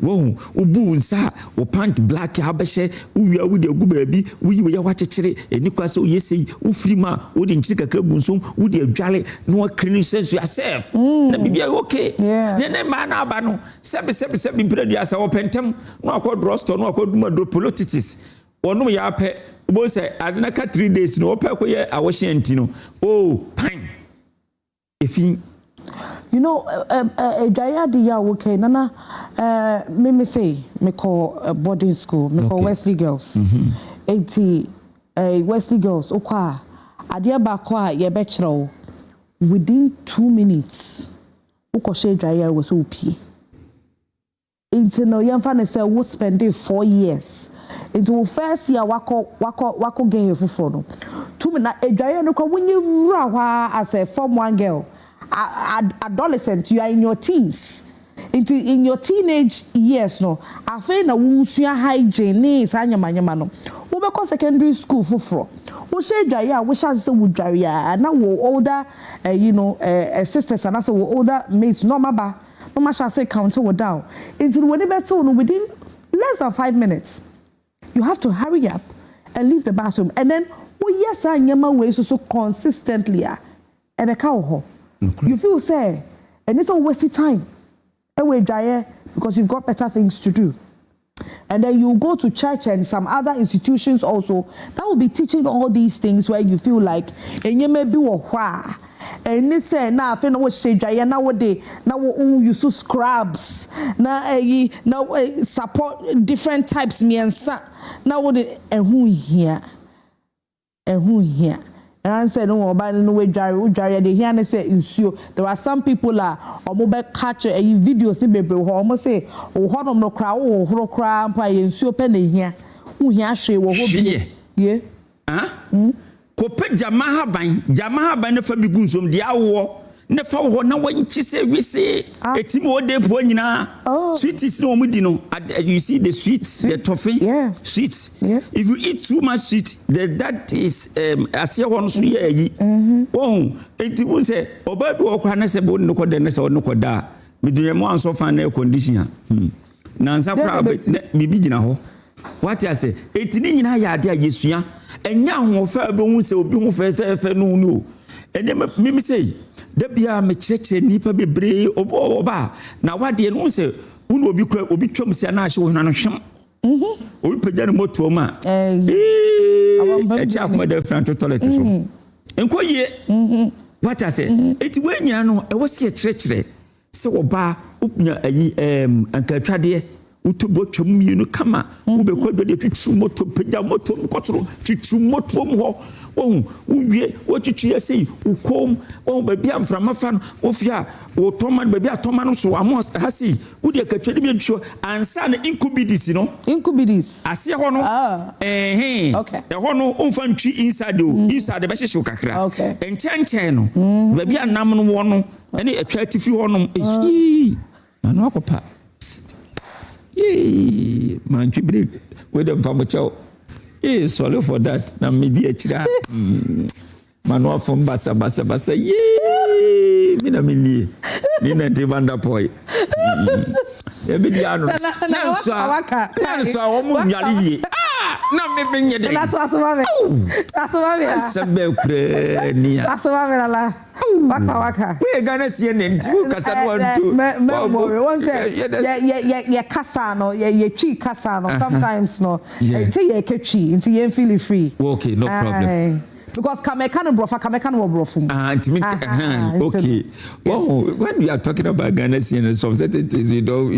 Speaker 2: wo ubu nsa o pant black abehye we are with the gu baby we ya wachekere eni kwase o yesi u free ma o de nchiri kakra gunsom we de adwale no clean sense yourself na bibia okay ne ma na aba no sebi predu asa o pentem no akọ drugstore no akọ duma politics onu ya pe bo say adena ka 3 days no pe ko ye awoshe enti no time efi.
Speaker 1: You know, Jaya Diya okay, Nana, me say, me call boarding school, me call Wesley Girls. 80 Wesley Girls, okwa, adia bakwa ye bachelor within 2 minutes. Uko she Jaya was OP. Into no young fan say we spend 4 years. Into first year wako get here for no. 2 minutes Jaya no when you raw as a form 1 girl. Adolescent, you are in your teens. In your teenage years, no. I feel na usua hygiene sa nyama no. We be secondary school for. We say Jaya, we shall say we Jaya. Now we older, sisters and also we older mates. No maba, no ma shall say counter we down. Until when they better within less than 5 minutes, you have to hurry up and leave the bathroom. And then we yes nyama we so consistently you feel say, and it's all wasted time. Anyway, Jaya, because you've got better things to do. And then you go to church and some other institutions also that will be teaching all these things where you feel like, and you may be and they say now, if you know what say Jaya nowadays, now we use scrubs, now support different types me and son. Now what and who here? And I said, no, about no way, Jari, they hear and say, there are some people or mobile catch videos, they almost say, oh, hold on, no crowd, or horo crowd, and so penny here. Who here, she will be. Yeah. Kope Jamaha by never be good from the hour. Never one no one say we say a team all day for sweet is no mudino. You see the sweet, the toffee, sweet. Yeah. If you eat too much sweet, that is as your one sweet. Oh, it will say, oh, baby, or can I say, no codeness or no coda. We do a more so fine air conditioner. Nansa Bibi now. What I say, 18 in high idea, yes, and young or fair bones will be fair no. And then me say, Debia me church nipa bebre oba na wade no say unu obi twam se na ahye wo hwana no hwem obi pagya no moto ma e cha kuma da front toilet so enko yie
Speaker 2: What I say? It's when you know, I was here church. So, Oba, Upna, Ankatade. Utubo chum no kama ube kwa de tumoto peja moto kotoro tumoto ho uwie wotutu sei ukom baby amframa fa no ofia otoma baby atoma no so amos ha sei udi akatwede bi ntwo ansa na incubidis no
Speaker 1: incubidis
Speaker 2: ase ho no
Speaker 1: okay
Speaker 2: e ho no umfa ntwi inside inside be hyehye kakra enchen no baby anam no wo no ene atwa tifi ho no manu akopa man break with them pamochao sorry for that na media chira manu from basa mina mini ni na divanda boy e be dia no na so omu nyali ye na me benye de
Speaker 1: na to asoma me
Speaker 2: sabe ukrania
Speaker 1: asoma me la waka
Speaker 2: we Ghana CNN nti kasa no antu
Speaker 1: won say ye kasa no ye twi kasa no sometimes no say ye ketwi nti ye feel free
Speaker 2: okay no problem
Speaker 1: because kameka no brofum
Speaker 2: okay well when we are talking about Ghana CNN some certain things you don't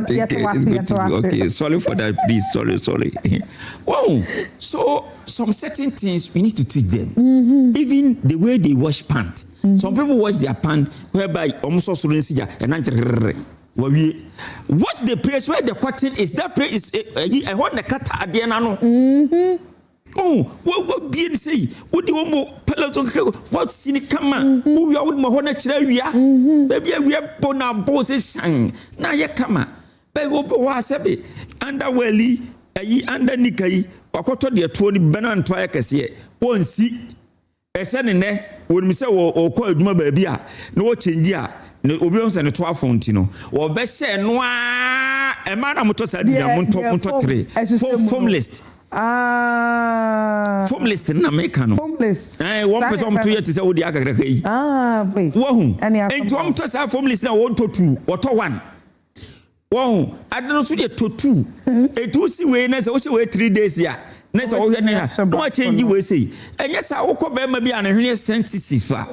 Speaker 2: think it's good to be okay sorry for that please sorry wow so some certain things we need to treat them even the way they wash pant some people wash their pant whereby almost so nsia and watch the place where the cotton is that place is I want the cut at the end what bien say what the omo peloton what sini kama we are with mahona chira wia baby we are bona boss shan na ye kama be go wa sebe under weli ayi under nikai wakoto de to ni benanto ayekese wonsi ese ne woni se wo ko aduma baabi a na wo change a ne obi on se ne to afonti no wo be she no a e ma na moto sa dia monto 3 form list form list na make no
Speaker 1: form list
Speaker 2: one person to yet say wo dia kakra kai
Speaker 1: wait
Speaker 2: wo hu enti wo to sa form list na wo to 2 wo to 1 wo adeno so de to 2 etu si we na say wo che we 3 days ya na say wo hwe na no change we say enye sa wo ko be ma bi an hwe sensitive a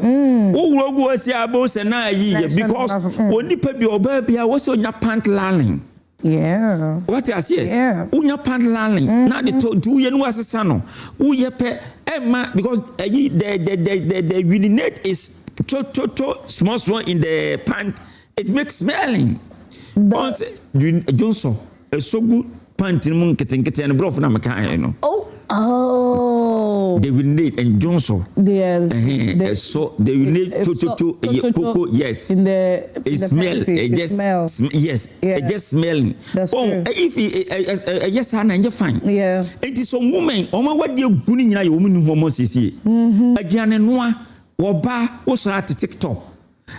Speaker 2: wo wuro go asi abo se na yi because oni pa bi oba bia wo se onya pant lining.
Speaker 1: Yeah.
Speaker 2: What I say? Yeah. Unya pan lining. Now the two year no asesa no. Uye pe emma because the urinate is small in the pant. It makes smelling. Once Johnson a so good pant in mun keten and brof na meka no. Oh. They will need and Johnson. So they will need to cocoa. Yes.
Speaker 1: In the
Speaker 2: smell. It just yes. It just smelling. If yes, and you fine.
Speaker 1: Yeah.
Speaker 2: It is some woman. Oma what you guni na you woman who must see. Agiane noa woba wo sra TikTok.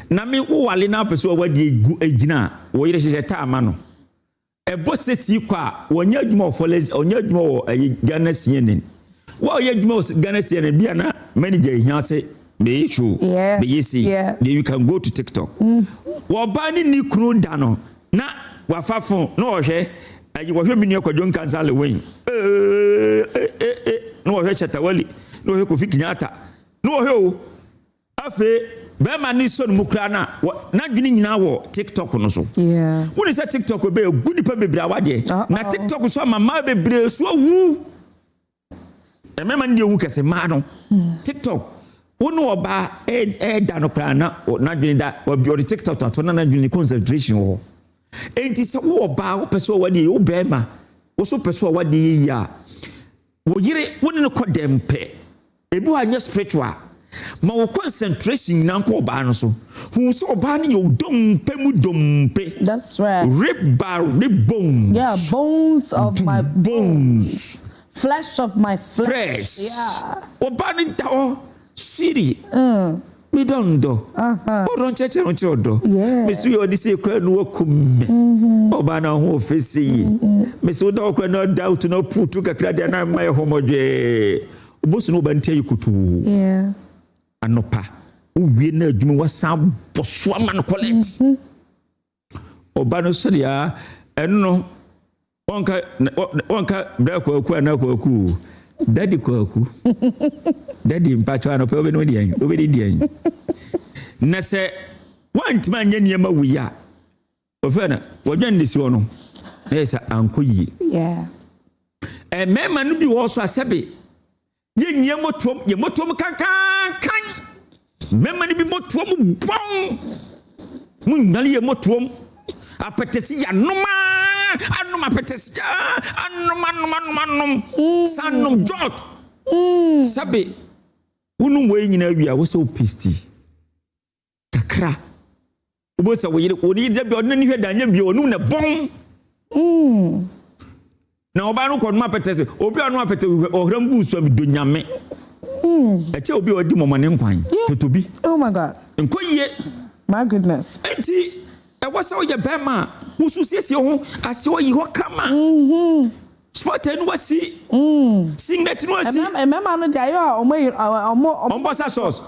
Speaker 2: Na me wo wale na person what you gu agina wo yire hye ta ama no. Ebo sesi kwa wonya adwuma ofole onya adwuma wo Ghana CNN. Wo ye adwuma Ghana CNN bia na manager hia say be issue be yesi then you can go to TikTok. Wo ba ni kru da no na wafafo na wo hwe ayi wo hwe bi ni akwadwo kansale wen na wo hwe Chatawali na wo hwe Kofi Kenyatta na wo hwe o afi be ma ni so mu kra na dwini nyina wo TikTok no so woni say TikTok be good pa bebre awade na TikTok so mama bebre so wu e mema ndi wu kese ma no TikTok woni oba da no kra na dwini da obi o TikTok to na dwini concentration ho enti se wo oba wo pese wade wo be ma wo so pese wade ya wo yire woni no kodem pe ebu anya spiritual ma wo concentration na ko ba no so hu so ba ni yo dompe mu dompe.
Speaker 1: That's right.
Speaker 2: Rib bones.
Speaker 1: Yeah, bones of my
Speaker 2: bones.
Speaker 1: Flesh of my flesh.
Speaker 2: Yeah. Oba ni da siri. Me don't do. O don cheche on chodo. Me su yo di se kwa no kum. Oba na ho ofesi. Me su do kwa no doubt no putu kakra dia na mai homodwe. Obosu no ba ntia yikutu.
Speaker 1: Yeah.
Speaker 2: Anopa uwie na adwuma wasa boso ama no collect oba no seria eno no onka bra kwaku na kwaku Daddy Kwaku. Daddy mpacho ano pe obenu de en. Obedi de en. Na se want man nya niam awu ya. Ofena, wodwan de si ono. Na yesa anko yi.
Speaker 1: Yeah.
Speaker 2: Mema no bi wo so asebe. Ye nyia motom, ye motom kan. Mema ni bi motom bon. Mun nali ye motom. Apetesi ya noma. Anum apetesi ya. Anum. Sanum jot. Sabe. Unu we nyina wi a wo so pisti. Kakra. Ubo sa wo yire oni de bi onu ni hwe danya bi onu na bon. Na oba no konuma petese obi anu apete ohram bu so mi do nyame eche obi odi momane nkwan totobi.
Speaker 1: Oh my God.
Speaker 2: Nkoyie.
Speaker 1: My goodness.
Speaker 2: Enti e wasa o ye bema wusu siesie ho ase o yi ho kama. Sport enu wasi. Singlet nu wasi.
Speaker 1: Mema no dia yo omo
Speaker 2: bossa sauce.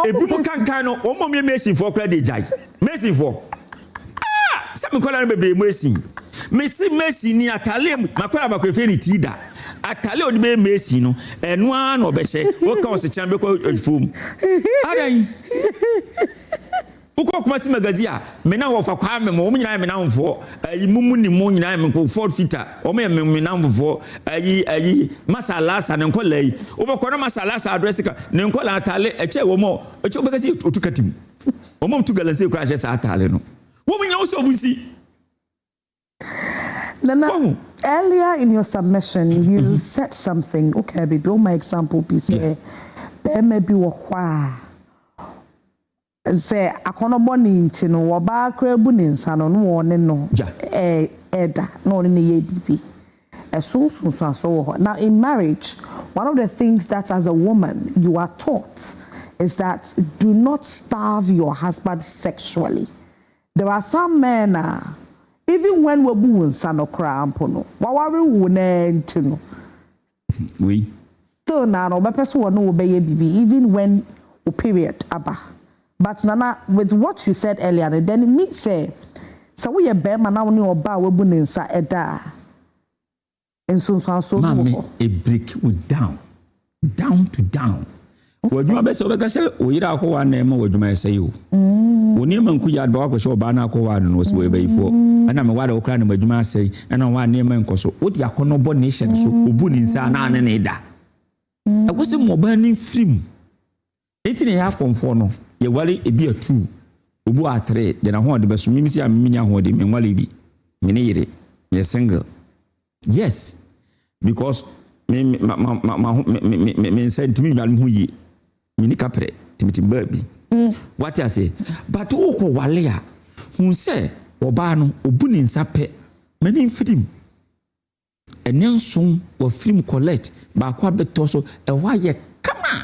Speaker 2: Ebi mu kankan no omo me Messi for credit jai. Messi for. Se me kola no bebe Messi. Messi ni atale makola bakwefe ni tida. Atale odi be Messi no enu an obehye wo ka o se chambe ko fom. Adan. Uko kuma si magazia me na wo fa kwa me mo nyina me na mfo ayi mumu ni mo nyina me ko Ford Fitter o me na mfo ayi masala sa ne nkola yi wo be ko na masala sa address ka ne nkola atale eche wo mo eche obekasi otukatim wo mo tugalase kura je sa atale no wo nyina wo so busi.
Speaker 1: Nana, earlier in your submission, you said something. Okay, baby, my example be say, there may be wa say akono boni nti no wo ba kra bu ne nsa no no no eda no ne ye bibi so now in marriage, one of the things that as a woman you are taught is that do not starve your husband sexually. There are some men even when we bu nsa no kra ampo no wa ware wo na nti no
Speaker 2: we
Speaker 1: still na no be person wo no be ye bibi even when o period aba. But Nana, with what you said earlier, then it means say, so we a bear man only or bar we bun inside a da. And so
Speaker 2: Mommy, a brick with down to down. What you best over say, we are one name, what you may say you. When you man could walk show banana and was way before. And I'm a wild clan with you say, and on one name and coso. What ya cono nation so bun inside an eda. I was a mobile film. 18.5 conforno. Ye wali ebi a 2 obu a 3 then ho de beso mimi si a mimi nya ho de me wali bi me ne yire me single. Yes, because me sentimi bia ho yi me ni kapre timitim ba bi what I say but wo ko wale a hu se oba no obu ni nsape mani film enenso wo film collect ba kwa beto so e wa ye kama.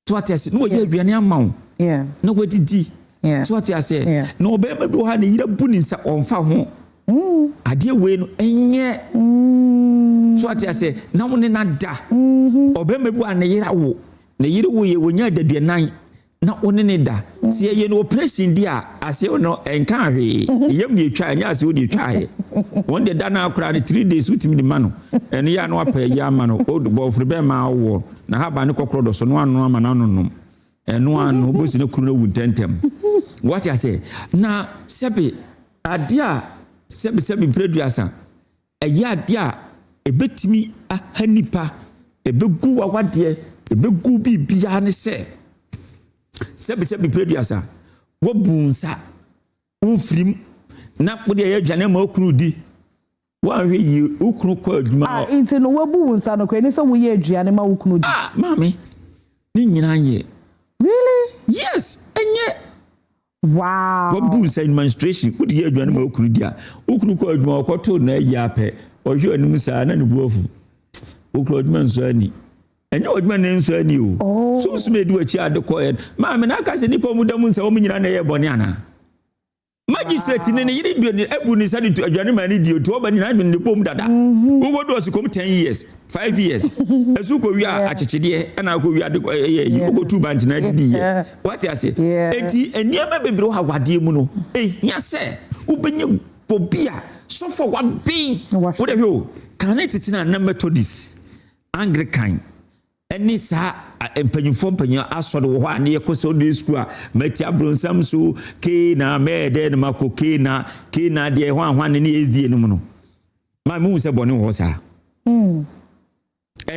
Speaker 2: So what I say, no, you're being a man.
Speaker 1: Yeah.
Speaker 2: No, what did he?
Speaker 1: Yeah.
Speaker 2: So what I say, no, baby, do have a bunny on far. I dear way, and yet. So what I say, no one in a da. Or baby, one a year ago. The year way when you're the 9. Not one in a da. See, you know, place in there. I say, no, and carry. You try, yes, would you try? One day, Dana cried 3 days with me, the man. And you are no pay Yamano, old boy for Bema war. Na haba no kokrodo so no anu ama nanom eno anu bosi ne kunu wu tentem. What I say na sebe ade a sebe preduasa eya ade a ebetimi ahanipa ebegu wawade ebegu bibia ne se sebe preduasa wo bunsa wo frim na wo de ya dwane ma okunu di wan hwe yi ukunu kwa adwuma
Speaker 1: inti no wabu nsa no kra ni se wo ye aduane ma ukunu di
Speaker 2: mami ni nyina nye
Speaker 1: really
Speaker 2: yes enye
Speaker 1: wow
Speaker 2: wabu nsa in menstruation wo de ye aduane ma ukunu di a ukunu kwa adwuma okoto na ya ape o hwe anim sa na ne buofu ukunu adwuma nso ani enye adwuma ne nso ani o so sume di wachi adekoye mami na aka se nipa mu da mu nsa o mu nyina na ye bone ana magistrate ne yiri duane ebu ni sani adwane mani di oto ba nyina adwane bom dada wo do so kom 10 years 5 years ezu ko wi a achechede e na ko wi ade yi wo 2 bank na di ye what I say enti eniema bebiro ha wade mu no hia se wo benye bobia so for what being what have you can it na methodist Anglican any sa empanyimfo asɔre wo hɔ a ne yɛkɔ Sunday school a Mati Bonsam so ke na me de na mako ke na de hwan ne SDA no mu no ma mu se bɔne wo sa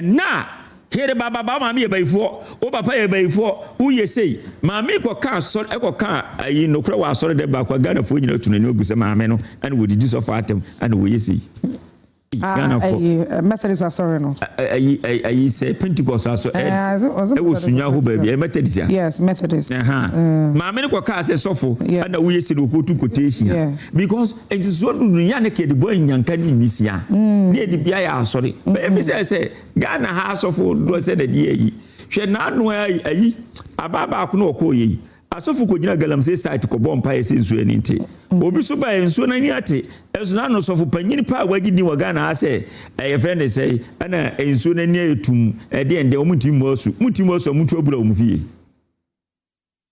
Speaker 2: na here baba ma me yɛbayifo o papa yɛbayifo wo yesei ma me kɔ ka asɔre ɛkɔ ka ayi no kura wa asɔre de ba kwa Ghana fo nyina tunani ogu se ma me no ana wo didi so fa atem ana wo yesei
Speaker 1: Methodist are sorry no.
Speaker 2: I say Pentecost also. It was Sunyahu baby. Methodist.
Speaker 1: Yes, Methodist.
Speaker 2: My medical car says so for and we see who to quotation because it is so Yaneke the boy in Yankani Misia. Near the Bia sorry. But I say Ghana house of do said the DA. She not know a baba no ko ye. Asofu ko gina galamsey site ko bompa ese nsu ani nti obi so ba ensu na ni ate esu na no sofu panyini pa wagidi wagana ha se e friend say ana ensu na ni etum e de ende omutimo asu mutu obula omufie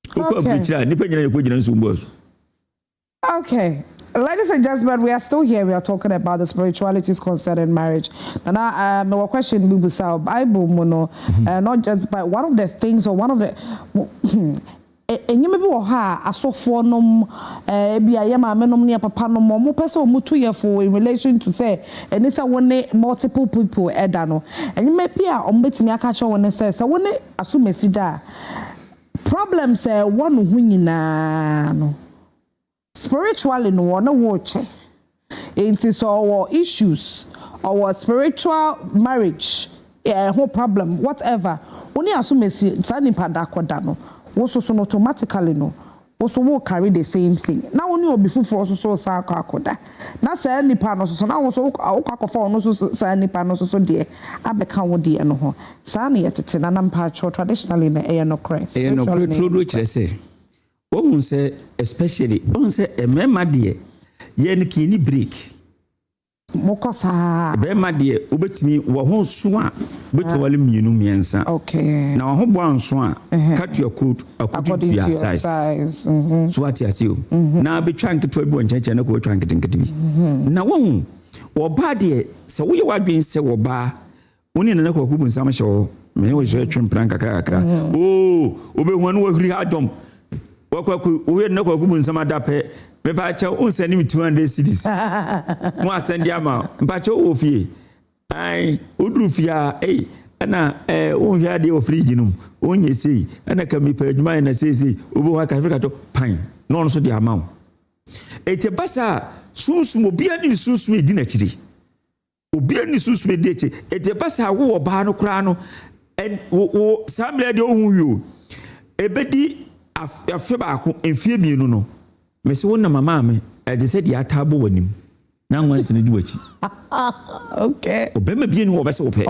Speaker 2: ko preacher ni panyina ko gina nsu mbo asu.
Speaker 1: Okay. Ladies and gentlemen, we are still here. We are talking about the spiritualities concerning marriage. And our question, Bible, not just by one of the things or one of the and you may be a so for nom be a yama menom near papa no more person mutu for in relation to say and it's a one multiple people edano and you may be a bet me a catch on and says so one assume sida problems one who no spiritually no one watch into so issues or spiritual marriage whole problem whatever only assume si tani pada kodano also so automatically no also will carry the same thing now only obi fufu so sa akoda na say nipa no so na also akofo no so sa nipa no so de abeka wo de no ho sa na yetete na nampa traditionally na no Christ
Speaker 2: no true kire say ohun say especially ohun say emema de ye ni kini break
Speaker 1: mokosa
Speaker 2: be ma de obetimi wo ho so a betwale mienu miensa
Speaker 1: okay
Speaker 2: na ho bo anso a cut your coat according to your size so what you see na betwa nketo bi woncheche na ko twa nketenkete bi na wo ba de se wo ye wadwen se wo ba woni na Kwaku Bonsam hye me wo hye twempran kakra obehu no wahuri adom Kwaku wo ye na Kwaku Bonsam adape me ba cha unsani 200 cedis mo asandi ama ba cha ofie ai oduru fia ana o hwa de ofrigi num onye sei ana ka me pa adwuma na sei obo wa ka Africa to pan no no so de ama ete basa sunsun obi ani sunsun edi na chiri obi ani sunsun edi eche ete basa wo oba no kra no wo samle de ohun yo ebedi afe ba ko enfie mienu no me se wona mama me de se dia tabo wanim na nwanse ne duachi
Speaker 1: okay
Speaker 2: obema bi ni wo bese ope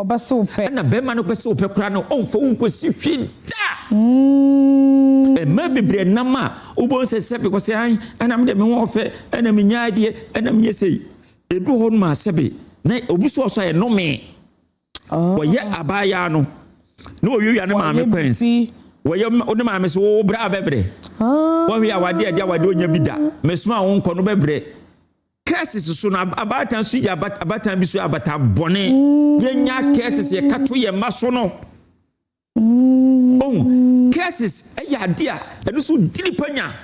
Speaker 2: na bema no bese ope kra no onfo wonkosi hwida ma bebre nama obo se sebe ko se an ana me de me wo ofe ana me nyaade ana me yesei ebi ho no ma sebe na obi so so ye no me wo ye abaya no na wo wiya ne ma me kwensi wo ye o ne ma me so wo bra bebre wo wi awade ade awade onya bi da mesuma won kɔ no bebre cases so na abatan so ya abatan bi so abata bone yenya cases ye kato ye maso no cases ya ade a eno so dilipanya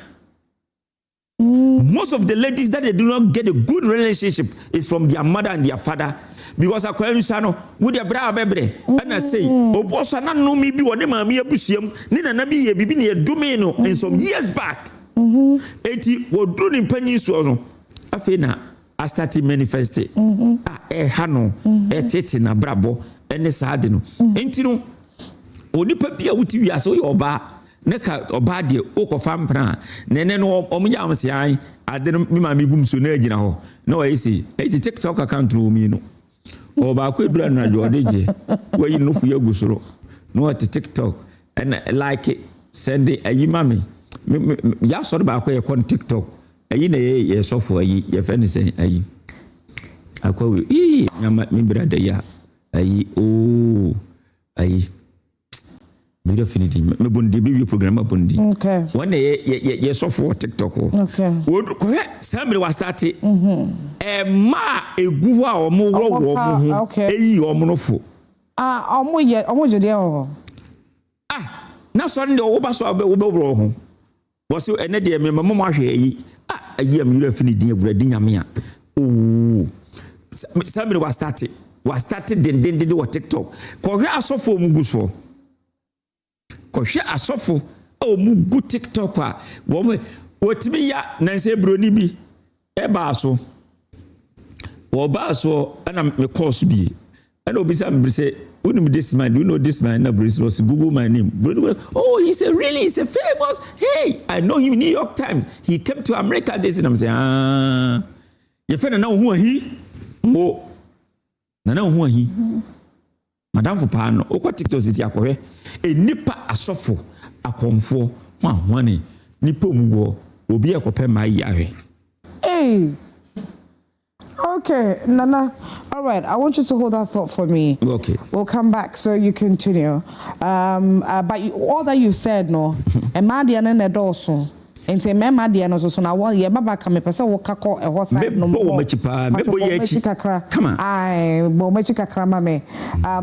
Speaker 2: most of the ladies that they do not get a good relationship is from their mother and their father because akwari sa no wo de bra bebre ana say obo so na no mi bi woni maami abusuam ni na bi ye bibi ne ye dome no in some years back eti wo do ni panyi so no afi na I started manifesting ha no tete na brabo ene saade no enti no onipa bia wuti wi aso ye oba ne ka oba de okofa mpra nene no omnya amsian ade no mi maami gum so na agina ho na o yesi eti TikTok account no mi no oba ko edura na jodeje wayi no fu yagusoro no at TikTok and like it send it ayi mami ya so ba ko ye kon TikTok ayi na ye so fo ayi ye fe ne sen ayi akwa nyama mi brada ya ayi ayi video finity me bondi bi program bondi
Speaker 1: okay
Speaker 2: one ye so for TikTok
Speaker 1: okay
Speaker 2: wo ko samre wa start ma egu ho a omo wo eyi omo no fo
Speaker 1: omo jode o.
Speaker 2: Na so nde wo ba so obebro ho. Wo so ene de me mama ahwe yi. Ayi am yira fini din aguradi nyame a. Oh. Samire was started den wo TikTok. Ko hwe asofo mu gu so. Ko hwe asofo mu gu TikTok a wo wotimi ya nanse broni bi e ba so. Wo ba so ana me course bi. And obisa me say, "You know this man? Do you know this man?" Na was Google my name. Oh, he's a famous. Hey, I know him in New York Times. He came to America. This and I'm saying, your friend now who he? Oh, now who he? Madam for pano. Oko TikTok city akohe. E nipa asofo akomfo one nipa mugo obi akope mai yahe.
Speaker 1: Hey. Okay, Nana. All right, I want you to hold that thought for me.
Speaker 2: Okay.
Speaker 1: We'll come back so you continue. But all that you said, no, and Madian and Edoso. And say, Mamma Diana, so now, well, yeah, Baba come a person will cackle a horse. No, come on.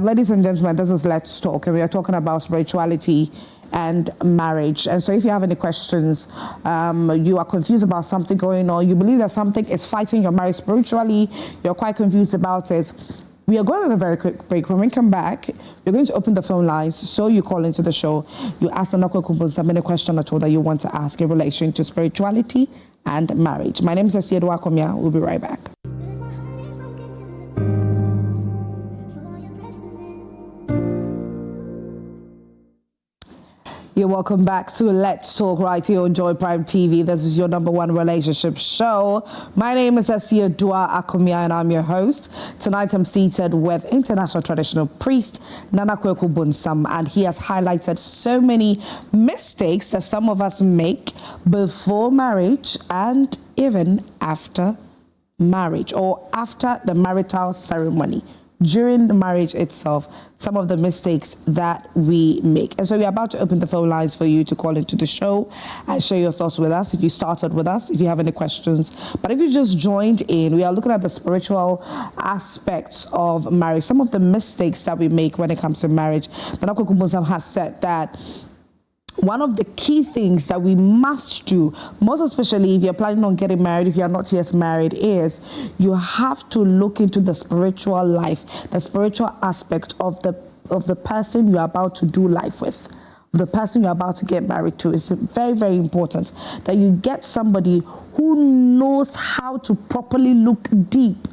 Speaker 1: Ladies and gentlemen, this is Let's Talk, and we are talking about spirituality and marriage. And so if you have any questions, you are confused about something going on, you believe that something is fighting your marriage spiritually, you're quite confused about it, we are going on a very quick break. When we come back, we're going to open the phone lines. So you call into the show, you ask Kwaku Bonsam any question at all that you want to ask in relation to spirituality and marriage. My name is Kwaku. We'll be right back. You're welcome back to Let's Talk right here on Joy Prime TV. This is your #1 relationship show. My name is Kwaku, and I'm your host. Tonight I'm seated with international traditional priest Kwaku Bonsam, and he has highlighted so many mistakes that some of us make before marriage and even after marriage or after the marital ceremony. During the marriage itself, some of the mistakes that we make. And so we're about to open the phone lines for you to call into the show and share your thoughts with us. If you started with us, if you have any questions. But if you just joined in, we are looking at the spiritual aspects of marriage, some of the mistakes that we make when it comes to marriage. Kwaku Bonsam has said that one of the key things that we must do, most especially if you're planning on getting married, if you're not yet married, is you have to look into the spiritual life, the spiritual aspect of the person you're about to do life with, the person you're about to get married to. It's very, very important that you get somebody who knows how to properly look deep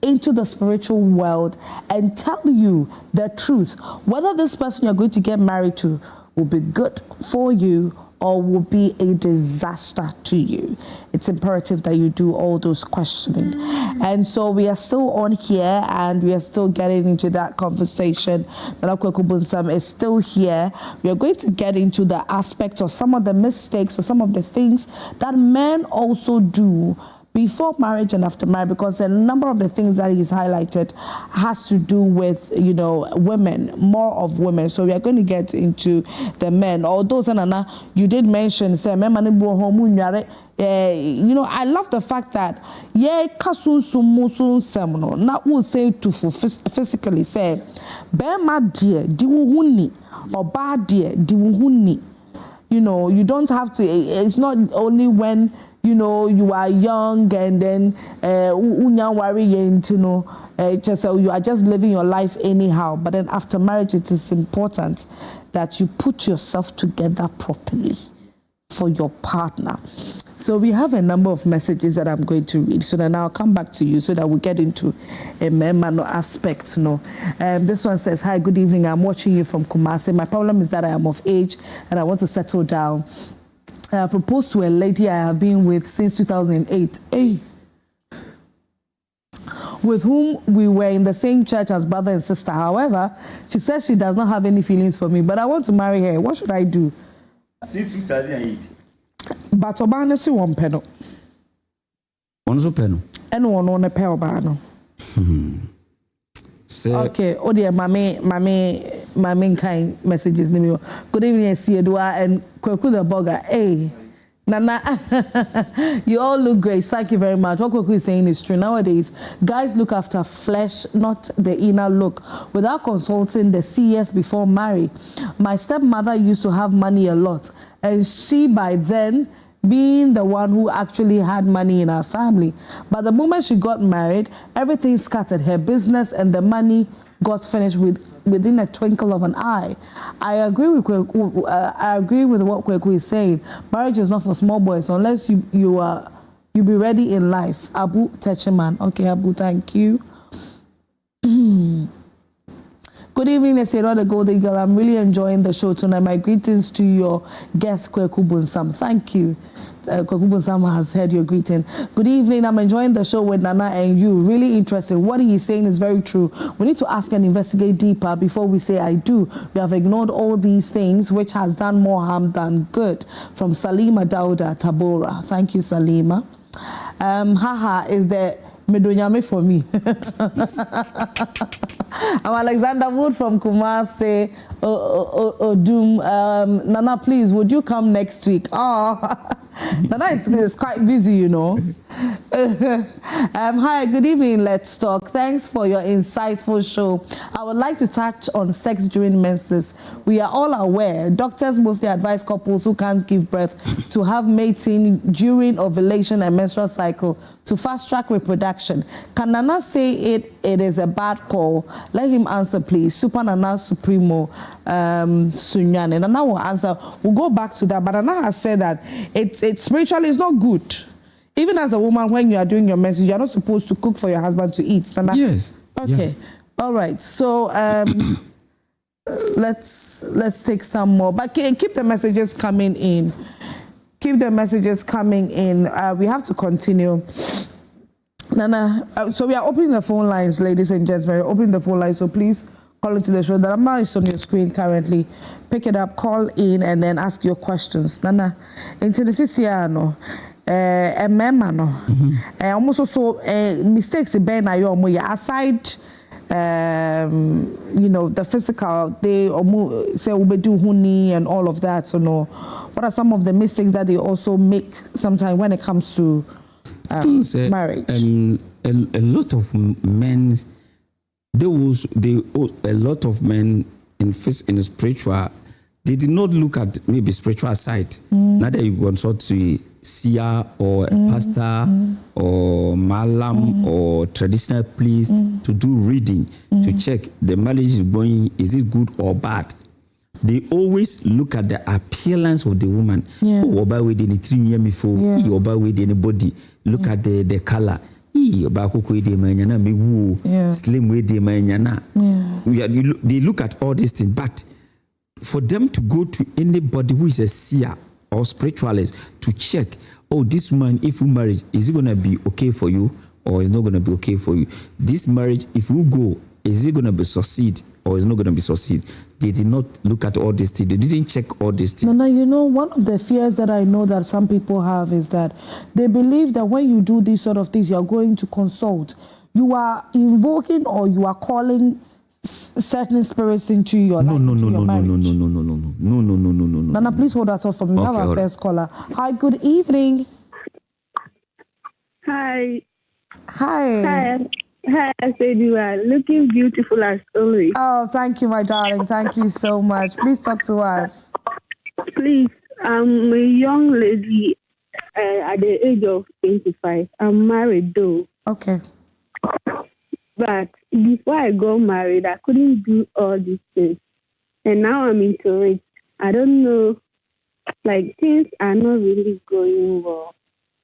Speaker 1: into the spiritual world and tell you the truth, whether this person you're going to get married to will be good for you or will be a disaster to you. It's imperative that you do all those questioning. And so we are still on here and we are still getting into that conversation. Kwaku Bonsam is still here. We are going to get into the aspect of some of the mistakes or some of the things that men also do before marriage and after marriage, because a number of the things that he's highlighted has to do with, women, more of women. So we are going to get into the men. Although, Sanana, you did mention, say, I love the fact that, not will say to physically say, Bema dear, diwuhuni, or bad dear, diwuhuni. You don't have to, it's not only when you are young and then you are just living your life anyhow. But then after marriage, it is important that you put yourself together properly for your partner. So we have a number of messages that I'm going to read. So then I'll come back to you so that we get into a mano aspect. This one says, "Hi, good evening. I'm watching you from Kumasi. My problem is that I am of age and I want to settle down. I proposed to a lady I have been with since 2008, with whom we were in the same church as brother and sister. However, she says she does not have any feelings for me, but I want to marry her. What should I do?"
Speaker 2: Since 2008.
Speaker 1: But Obana si one peno.
Speaker 2: One so peno.
Speaker 1: And one on a pair Obano. Okay, oh dear, my main kind messages. Good evening, Siedua and Kwaku the Bogger. Hey, Nana, you all look great. Thank you very much. What Kwaku is saying is true. Nowadays, guys look after flesh, not the inner look, without consulting the CS before marry. My stepmother used to have money a lot, and she by then being the one who actually had money in her family. But the moment she got married, everything scattered. Her business and the money got finished within a twinkle of an eye. I agree with what Kwaku is saying. Marriage is not for small boys unless you be ready in life. Abu Techeman. Okay, Abu, thank you. Good evening, Esero, the Golden Girl. I'm really enjoying the show tonight. My greetings to your guest, Kwaku Bonsam. Thank you. Kwaku Bonsam has heard your greeting. Good evening. I'm enjoying the show with Nana and you. Really interested. What he is saying is very true. We need to ask and investigate deeper before we say I do. We have ignored all these things, which has done more harm than good. From Salima Dauda Tabora. Thank you, Salima. Haha is the Medonyame for me. I'm Alexander Wood from Kumasi. Odum. Nana, please, would you come next week? Oh, Nana is quite busy, you know. Hi, good evening. Let's talk. Thanks for your insightful show. I would like to touch on sex during menses. We are all aware doctors mostly advise couples who can't give birth to have mating during ovulation and menstrual cycle to fast-track reproduction. Can Nana say it is a bad call? Let him answer, please. Super Nana Supremo Sunyane. Nana will answer. We'll go back to that. But Nana has said that it's spiritually it's not good. Even as a woman, when you are doing your menses, you are not supposed to cook for your husband to eat. Nana?
Speaker 2: Yes.
Speaker 1: Okay. Yeah. All right. So let's take some more. But keep the messages coming in. Keep the messages coming in. We have to continue. Nana, so we are opening the phone lines, ladies and gentlemen. We're opening the phone lines, so please call into the show. The number is on your screen currently. Pick it up, call in, and then ask your questions. Nana, into the CCR, almost also mistakes in aside the physical, they say ubedu huni and all of that. So no, what are some of the mistakes that they also make sometimes when it comes to marriage?
Speaker 2: A lot of men, a lot of men in spiritual, they did not look at maybe spiritual side. Now that you consult to seer or a pastor or malam or traditional priest to do reading to check the marriage is going, is it good or bad? They always look at the appearance of the woman. Oba with any trim before, oba with anybody. Look at the color. Slim with the manyana. They look at all these things, but for them to go to anybody who is a seer or spiritualist to check, oh, this woman, if you marry, is it going to be okay for you or is it not going to be okay for you? This marriage, if you go, is it going to be succeed or is it not going to be succeed? They did not look at all these things. They didn't check all these things.
Speaker 1: No, you know, one of the fears that I know that some people have is that they believe that when you do these sort of things, you're going to consult. You are invoking or you are calling certain spirits into your life. No. Nana, please hold that off for me. We have our first caller. Hi, good evening.
Speaker 3: Hi.
Speaker 1: Hi,
Speaker 3: I said you are looking beautiful as always.
Speaker 1: Oh, thank you, my darling. Thank you so much. Please talk to us.
Speaker 3: Please, I'm a young lady at the age of 25. I'm married though.
Speaker 1: Okay.
Speaker 3: But before I got married, I couldn't do all these things. And now I'm into it. I don't know, like things are not really going well.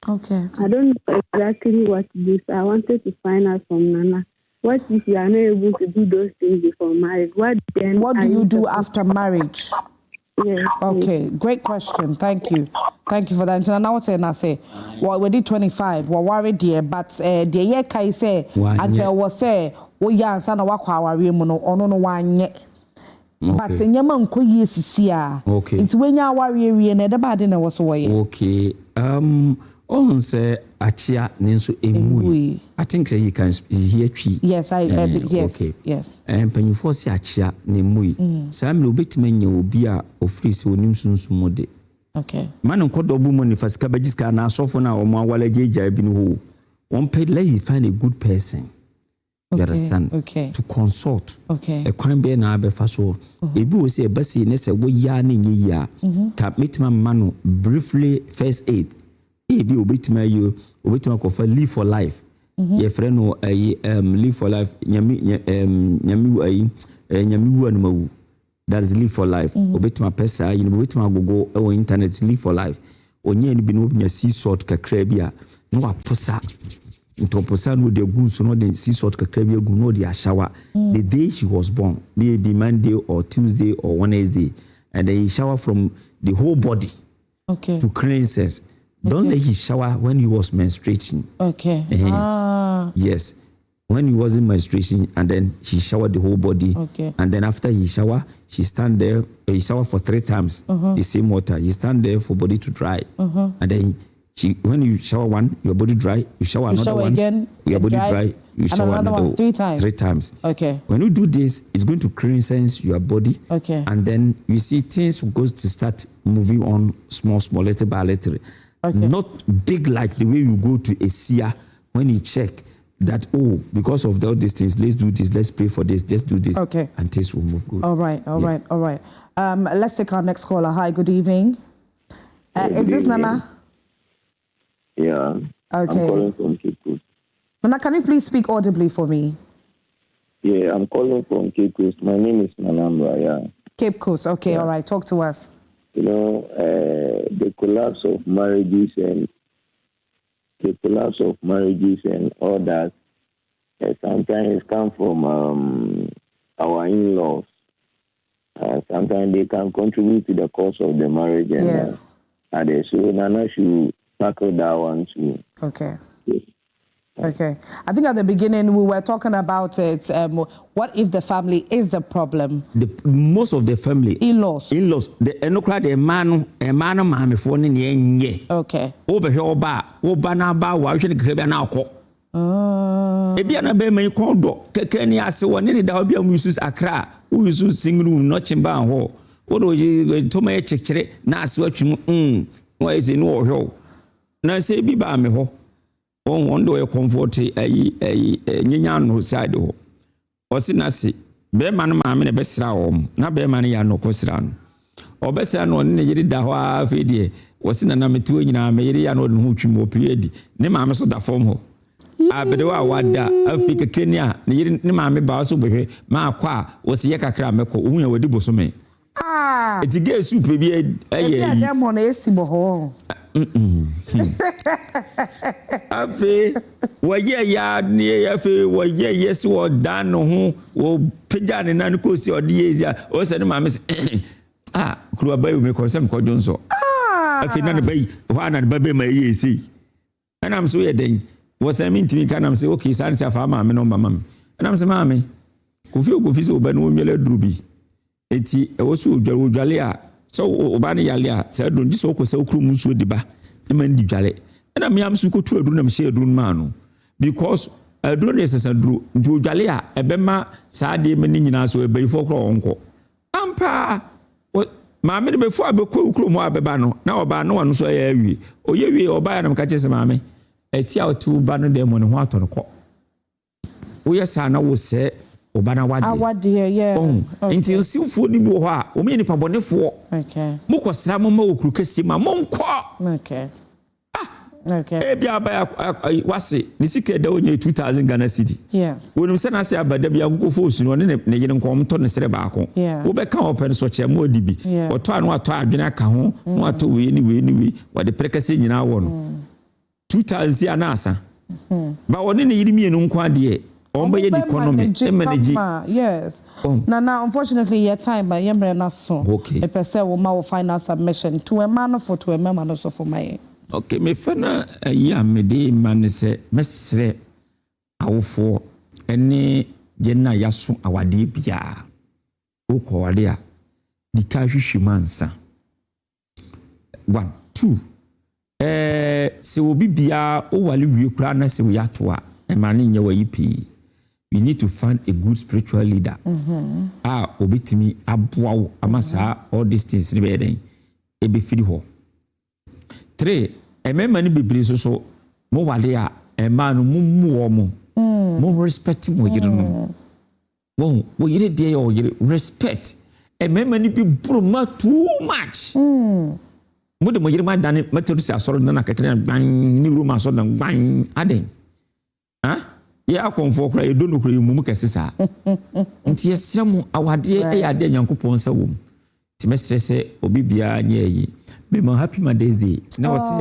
Speaker 1: Okay.
Speaker 3: I don't know exactly what to do. So I wanted to find out from Nana. What if you are not able to do those things before marriage? What
Speaker 1: do you do after marriage?
Speaker 3: Yes.
Speaker 1: Okay, great question. Thank you. Thank you for that. And now what I say? Well, we did 25. We're worried here, but the year kai say, and there was say, oh yeah, son of worry mono or no one yet. But in your man could yes see.
Speaker 2: Okay.
Speaker 1: It's when you worry and the bad dinner was away.
Speaker 2: Okay. On say achia nenso emui. I think say he can hear tree.
Speaker 1: Yes, yes.
Speaker 2: Okay.
Speaker 1: Yes.
Speaker 2: And when you force achia ne mui. Sam no betime nya obi a ofri se onim sunsumode.
Speaker 1: Okay.
Speaker 2: Man on kodobu money for scabagiska na sofo na omo awale jeja bi no ho. One paid let you find a good person. You understand?
Speaker 1: Okay.
Speaker 2: To consult.
Speaker 1: Okay.
Speaker 2: A crime be na be fa so. Ebi wo say basi ne se wo ya na nyi ya. Ka metima manu briefly first aid. Ebi obetima you obetima ko for live for life. Your friend no live for life nyami wu anmawu. That is live for life. Obetima pesa you obetima gogo on internet live for life. Onye ni bi no nya sea salt kakra bia no aposa ntoposa no de gun so no de sea salt kakra bia gun no de shower the day she was born, maybe Monday or Tuesday or Wednesday, and then he shower from the whole body to cleanses. Don't let he shower when he was menstruating. Yes, when he wasn't menstruating, and then he showered the whole body. And then after he shower, she stand there. He shower for 3 times the same water. He stand there for body to dry, and then when you shower one, your body dry. You shower another one,
Speaker 1: again,
Speaker 2: your body dry. You shower another
Speaker 1: one 3 times.
Speaker 2: 3 times.
Speaker 1: Okay.
Speaker 2: When you do this, it's going to cleanse your body.
Speaker 1: Okay.
Speaker 2: And then you see things will go to start moving on small, little by little. Not big like the way you go to a seer when you check that, because of all these things, let's do this, let's pray for this, let's do this.
Speaker 1: Okay.
Speaker 2: And things will move good.
Speaker 1: All right. Let's take our next caller. Hi, good evening. Is this Nana?
Speaker 4: Yeah.
Speaker 1: Okay.
Speaker 4: I'm calling from Cape Coast.
Speaker 1: Nana, can you please speak audibly for me?
Speaker 4: Yeah, I'm calling from Cape Coast. My name is Manambra, yeah.
Speaker 1: Cape Coast. Okay, all right. Talk to us.
Speaker 4: You know, the collapse of marriages and all that, sometimes come from our in-laws. Sometimes they can contribute to the cause of the marriage and
Speaker 1: yes.
Speaker 4: Others. So Nana should tackle that one too.
Speaker 1: Okay. Yes. Okay. I think at the beginning we were talking about it. What if the family is the problem?
Speaker 2: Most of the family.
Speaker 1: In-laws.
Speaker 2: The enokra the man mama for ni nye.
Speaker 1: Okay.
Speaker 2: Oba na ba wa hwe ne krebe na akọ. Ebia na be mai ko do keke ni ase woni ne da obia mu sus akra wo sus singru no chimba ho wo do to mai chekere na ase watwum wo ese no wo hwe na se bi ba me ho on do e comfort nyenya no side ho o si na se be ma no ma me ne be sra wo na be ma ne ya no ko sra no o be sra no ne yiri da ho afi die wo si na metiwo nyina me yiri ya no ho twim opiedi ne ma me so da form ho abedewa wada Africa Kenya ne yiri ne ma me ba so behwe ma akwa wo se ye kakra meko ohun ya wadi bosome etige soup bi
Speaker 1: ayi ya mo na esi bo ho
Speaker 2: afi wo ye ya ne afi wo ye yes wo dan no ho wo pega ne nan ko si ode ye ya o se ne ma me kruwa bayu me ko sem ko jonso afi na ne bayi ho na ne babe ma ye esi ana am so ye den was I mean to me can I say okay santi afa ma me no mama me and I'm say ma me kofi so ba no nwele drubi eti e wo so odwale a so oba ne yale a se do ndi so ko se okru mu so diba e man di dwale and me am so ko tu aduru na me she aduru ma no because aduru ne sesa duru ndi odwale a e be ma saa de me ni nyina so e be fo kro onko ampa ma me be fo abekọ okru mu abeba no na oba no wano so ya awie oye oba ya na me ka chese ma me eti autu ba no dem no ho atonko wo yesa na wo se obana wade until sifu ni bi ho a o me nipa bonefo mo kosra mo ma okuru kesi ma mo nko e bia ba wase ni sike da onye 2000 Ghana cedi
Speaker 1: yes
Speaker 2: wonum se na se abada bia kokofo osu no ne yire nkom to ne sere ba ko wo be ka open so che mo odibi oto anu ato adwena ka ho no ato we ni wade prekase nyina wo no 2000 anasa ba woni ne yiri mienu nkwa de on be the economy manage
Speaker 1: yes now unfortunately your time by yemre na so e pese wo ma wo final submission to a man for to a man so for my
Speaker 2: okay me fana ya me de man se mesre awofo ene jenna yaso awade bia wo ko wade a di ka hwehwemansa 1 2 se obi bia o wale wie kura na se ya to a e ma ne nye wa yipi we need to find a good spiritual leader obitimi aboa wo amasa all these things ne be den e be firi ho 3 emema ni bibiri so mo wale a ema no mu mo mo respect mo yire no wo yire de yo yire respect emema ni bi broma too much mo de mo yire ma dane materu si asoro na kakere ban ni room asoro na ban aden ya akonfo kra edo no kra yimu kesesa nti yesremu awade e ya de nyankopon sa wom ti mesrese obi bia nya yi me ma happy Mother's Day na wose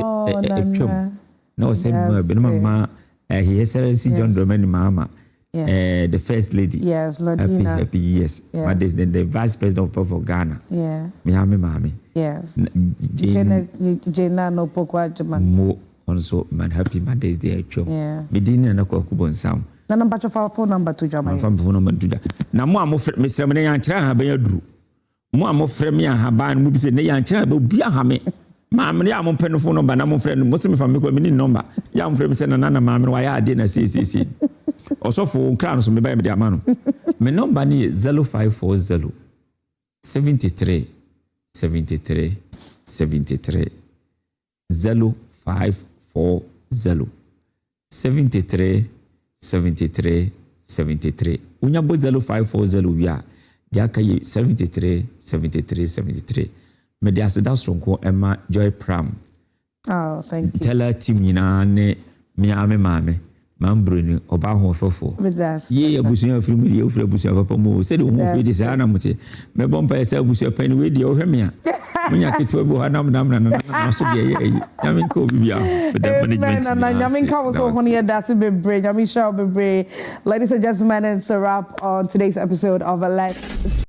Speaker 2: etwam na wose be no mama he excellency John Dramani mama the first lady
Speaker 1: yes Lordina
Speaker 2: happy years Mother's Day the vice president of Ghana me ha me mama
Speaker 1: yes Jena no pokwa jama
Speaker 2: mo also man happy Mother's Day etwam me din na Kwaku Bonsam
Speaker 1: na number to phone number to jama
Speaker 2: phone number to na mo amofre me srem na yan kira ha ban aduru mo amofre me ha ban mo bi se na yan kira ba obi ha me maame ya mo pen phone number na mo frɛ no mo se me fa me ko me ni number ya mo frɛ me se na na maame wa ya ade na se osofo nkra no so me ba me de ama no me number ni 0540 73 73 73 0540 73 73 73 unya bo 0540 wia dia kai 73 73 73 me dia se da sonko ema Joy Pram
Speaker 1: thank you
Speaker 2: tell her team nyina ne miame mame mambruni oba ho fofo ye abusunya afiri mu die ofiri abusunya papa mu se de ho fi de sa na muti me bompa esa abusunya pani we die ohwe a munya keto bu hanam na so de ye yamin ko bibia with the management
Speaker 1: na yamin ka wo so hono ye dase bebre yamin sha bebre. Ladies and gentlemen, it's a wrap on today's episode of Let's